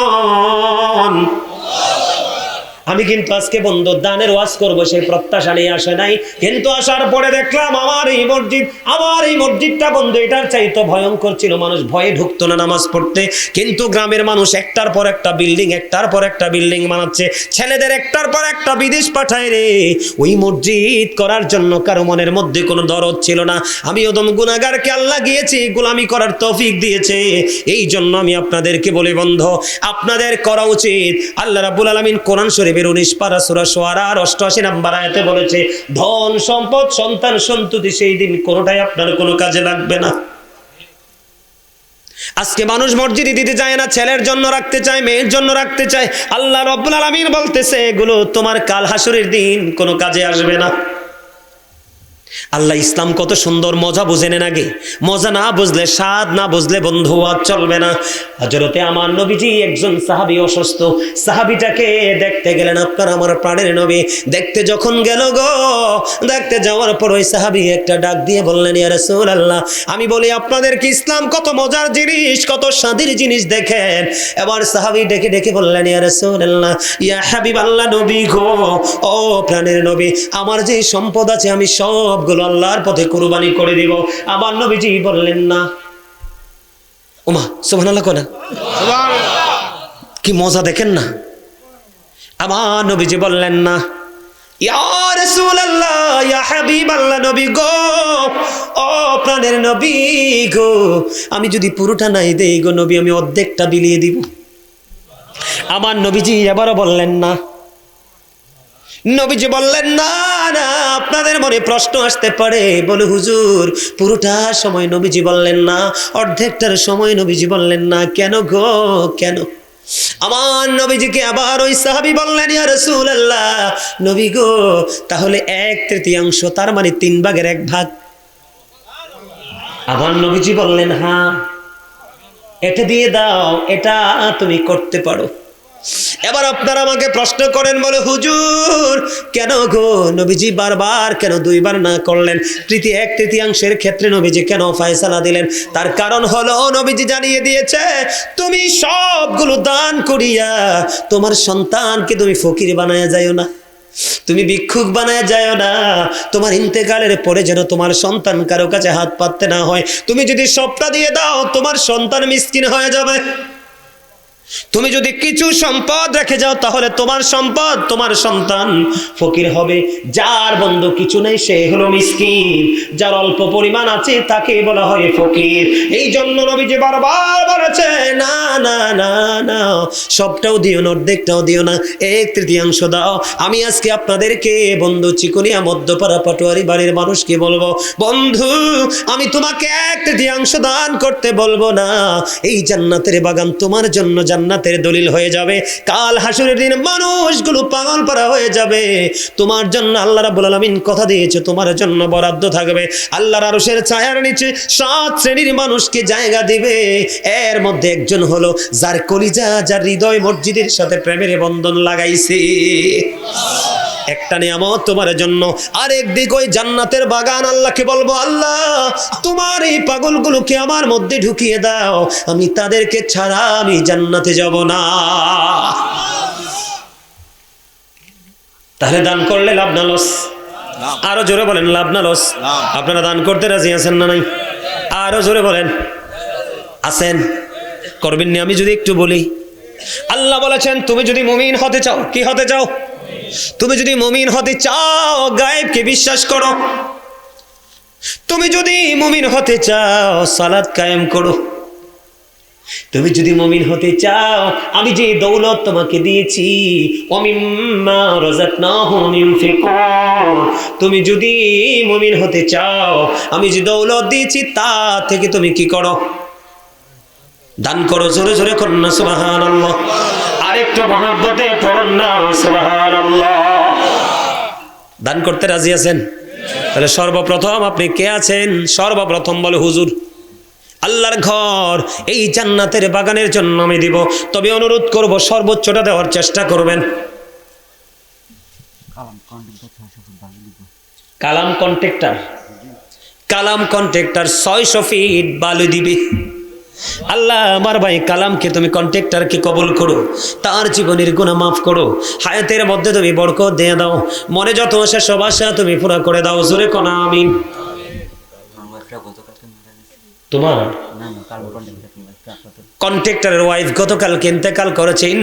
A: আমি কিন্তু আজকে বন্ধু দানের ওয়াজ করবো সেই প্রত্যাশা নিয়ে আসে নাই, কিন্তু আসার পরে দেখলাম আমার এই মসজিদটা বন্ধু এটার চাইতে ভয়ঙ্কর ছিল। মানুষ ভয়ে ঢুকতো না নামাজ পড়তে, কিন্তু গ্রামের মানুষ একটার পর একটা বিল্ডিং বানাচ্ছে, ছেলেদের একটার পর একটা বিদেশ পাঠায় রে। ওই মসজিদ করার জন্য কারো মনের মধ্যে কোনো দরদ ছিল না। আমি ওদম গুনাহগারকে আল্লাহ গিয়েছি গোলামি করার তৌফিক দিয়েছে। এই জন্য আমি আপনাদেরকে বলি বন্ধু, আপনাদের করা উচিত। আল্লাহ রাব্বুল আলামিন কোরআন শরীফ 19 পারা সূরা শুআরা 88 নম্বর আয়াতে বলেছে, ধন সম্পদ সন্তান সন্ততি সেই দিন কোনোটাই আপনার কোনো কাজে লাগবে না। আজকে মানুষ মসজিদে দিতে চায় না, ছেলের জন্য রাখতে চায়, মেয়ের জন্য রাখতে চায়। আল্লাহ রাব্বুল আলামিন বলতেছে এগুলো তোমার কাল হাসরের দিন কোনো কাজে আসবে না। আল্লাহ ইসলাম কত সুন্দর, মজা বুঝে নেন আগে। মজা না বুঝলে, স্বাদ না বুঝলে বন্ধু আর চলবে না। হযরতে আমার নবীজি একজন সাহাবী অসুস্থ, সাহাবীটাকে দেখতে গেলেন আপনার আমার প্রাণের নবী। দেখতে যখন গেল গো, দেখতে যাওয়ার পর ওই সাহাবী একটা ডাক দিয়ে বললেন, ইয়া রাসূলুল্লাহ, আমি বলি আপনাদের কি ইসলাম কত মজার জিনিস, কত স্বাদের জিনিস দেখেন। এবার সাহাবী ডেকে ডেকে বললেন, ইয়া রাসূলুল্লাহ, ইয়া হাবিবাল্লাহ, নবী গো, ও প্রাণের নবী, আমার যে সম্পদ আছে আমি সবগুলো আল্লাহর পথে কুরবানি করে দিব। আমার নবীজি বললেন না। ওমা সুবহানাল্লাহ কোনা, সুবহানাল্লাহ, কি মজা দেখেন না। আমার নবীজি বললেন না, ইয়া রাসূলুল্লাহ, ইয়া হাবিবাল্লাহ, নবী গো, ও প্রাণের নবী গো, আমি যদি পুরোটা নাই দেই গো নবী, আমি অর্ধেকটা বিলিয়ে দিব। আমার নবীজি এবারও বললেন না। নবীজি বললেন না। না, আপনাদের মনে প্রশ্ন আসতে পারে, বলে হুজুর পুরোটা সময় নবীজি বললেন না, অর্ধেকটার সময় নবীজি বললেন না, কেন গো কেন? আমার নবীজিকে আবার ওই সাহাবী বললেন, ইয়া রাসূলুল্লাহ, নবী গো, তাহলে 1/3, তার মানে 3 ভাগের 1 ভাগ। আমার নবীজি বললেন, হ্যাঁ এটা দিয়ে দাও, এটা তুমি করতে পারো। এবার আপনারা আমাকে প্রশ্ন করেন, বলে হুজুর কেন গো নবীজি বারবার কেন 2 বার না করলেন? 1/3 ক্ষেত্রে নবীজি কেন ফয়সালা দিলেন? তার কারণ হলো নবীজি জানিয়ে দিয়েছে, তুমি সবগুলো দান করিয়া তোমার সন্তানকে তুমি ফকির বানায়া যাও না, তুমি ভিক্ষুক বানায় যাও না। তোমার ইন্তেকালের পরে যেন তোমার সন্তান কারো কাছে হাত পাততে না হয়। তুমি যদি সবটা দিয়ে দাও তোমার সন্তান মিসকিন হয়ে যাবে। তুমি যদি কিছু সম্পদ রেখে যাও তাহলে তোমার সম্পদ, তোমার সন্তান ফকির হবে। যার বন্ধু কিছু নেই সে হলো মিসকিন, যার অল্প পরিমাণ আছে তাকে বলা হয় ফকির। এই জন্য নবীজি বারবার বলেছে, না না না না, সবটাও দিও না, অর্ধেকটাও দিও না, 1/3 দাও। আমি আজকে আপনাদেরকে বন্ধু চিকুনিয়া মধ্যপাড়া পাটোয়ারি বাড়ির মানুষকে বলবো, বন্ধু আমি তোমাকে 1/3 দান করতে বলবো না। এই জান্নাতের বাগান তোমার জন্য জান্নাতের দলিল হয়ে যাবে। কাল হাসরের দিন মানুষগুলো পাগল পারা হয়ে যাবে। তোমার জন্য আল্লাহ রাব্বুল আলামিন কথা দিয়েছে, তোমার জন্য বরাদ্দ থাকবে। আল্লাহর আরশের ছায়ার নিচে 7 শ্রেণীর মানুষকে জায়গা দিবে। এর মধ্যে একজন হলো যার কলিজা, যার হৃদয় মসজিদের সাথে প্রেমের বন্ধন লাগাইছে। একটা নিয়ামত তোমার জন্য। আরেক দিক ওই জান্নাতের বাগান। আল্লাহকে বলবো, আল্লাহ তোমার এই পাগলগুলোকে আমার মধ্যে ঢুকিয়ে দাও, আমি তাদেরকে ছাড়া আমি জান্নাতে যাব না। তাহলে দান করলে লাভ না লস? আরো জোরে বলেন, লাভ না লস? আপনারা দান করতে রাজি আছেন না নাই? আরো জোরে বলেন, আছেন? করবেন না? আমি যদি একটু বলি, আল্লাহ বলেছেন তুমি যদি মুমিন হতে চাও, কি হতে চাও? তুমি যদি মুমিন হতে চাও গায়েবকে বিশ্বাস করো। তুমি যদি মুমিন হতে চাও সালাত কায়েম করো। তুমি যদি মুমিন হতে চাও আমি যে দৌলত তোমাকে দিয়েছি, ওমিম্মা রাযাকনাহুম ইউনফিকুন, তুমি যদি মুমিন হতে চাও আমি যে দৌলত দিয়েছি তা থেকে তুমি কি করো? দান করো। জোরে জোরে করুন না সুবহানাল্লাহ। আরেকটু মহব্বতে পড়ুন না সুবহানাল্লাহ। দান করতে রাজি আছেন? তাহলে সর্বপ্রথম আপনি কে আছেন? সর্বপ্রথম বলে হুজুর। আল্লাহর ঘর এই জান্নাতের বাগানের জন্য আমি দিব, তবে অনুরোধ করব সর্বোচ্চটা দেওয়ার চেষ্টা করবেন। কালাম কন্ট্রাক্টর 600 ফিট বালু দিবে। আল্লাহ আমার ভাই কালামকে তুমি কন্ট্রাক্টরকে কবুল করো, তার জীবনের গুনাহ মাফ করো, হায়াতের মধ্যে তুমি বরকত দিয়ে দাও, মনে যত আশা সব আশা তুমি পুরা করে দাও। জোরে কোন আমিন। তোমার কন্ট্রাক্টরের ওয়াইফ গতকাল ইন্তেকাল করেছে।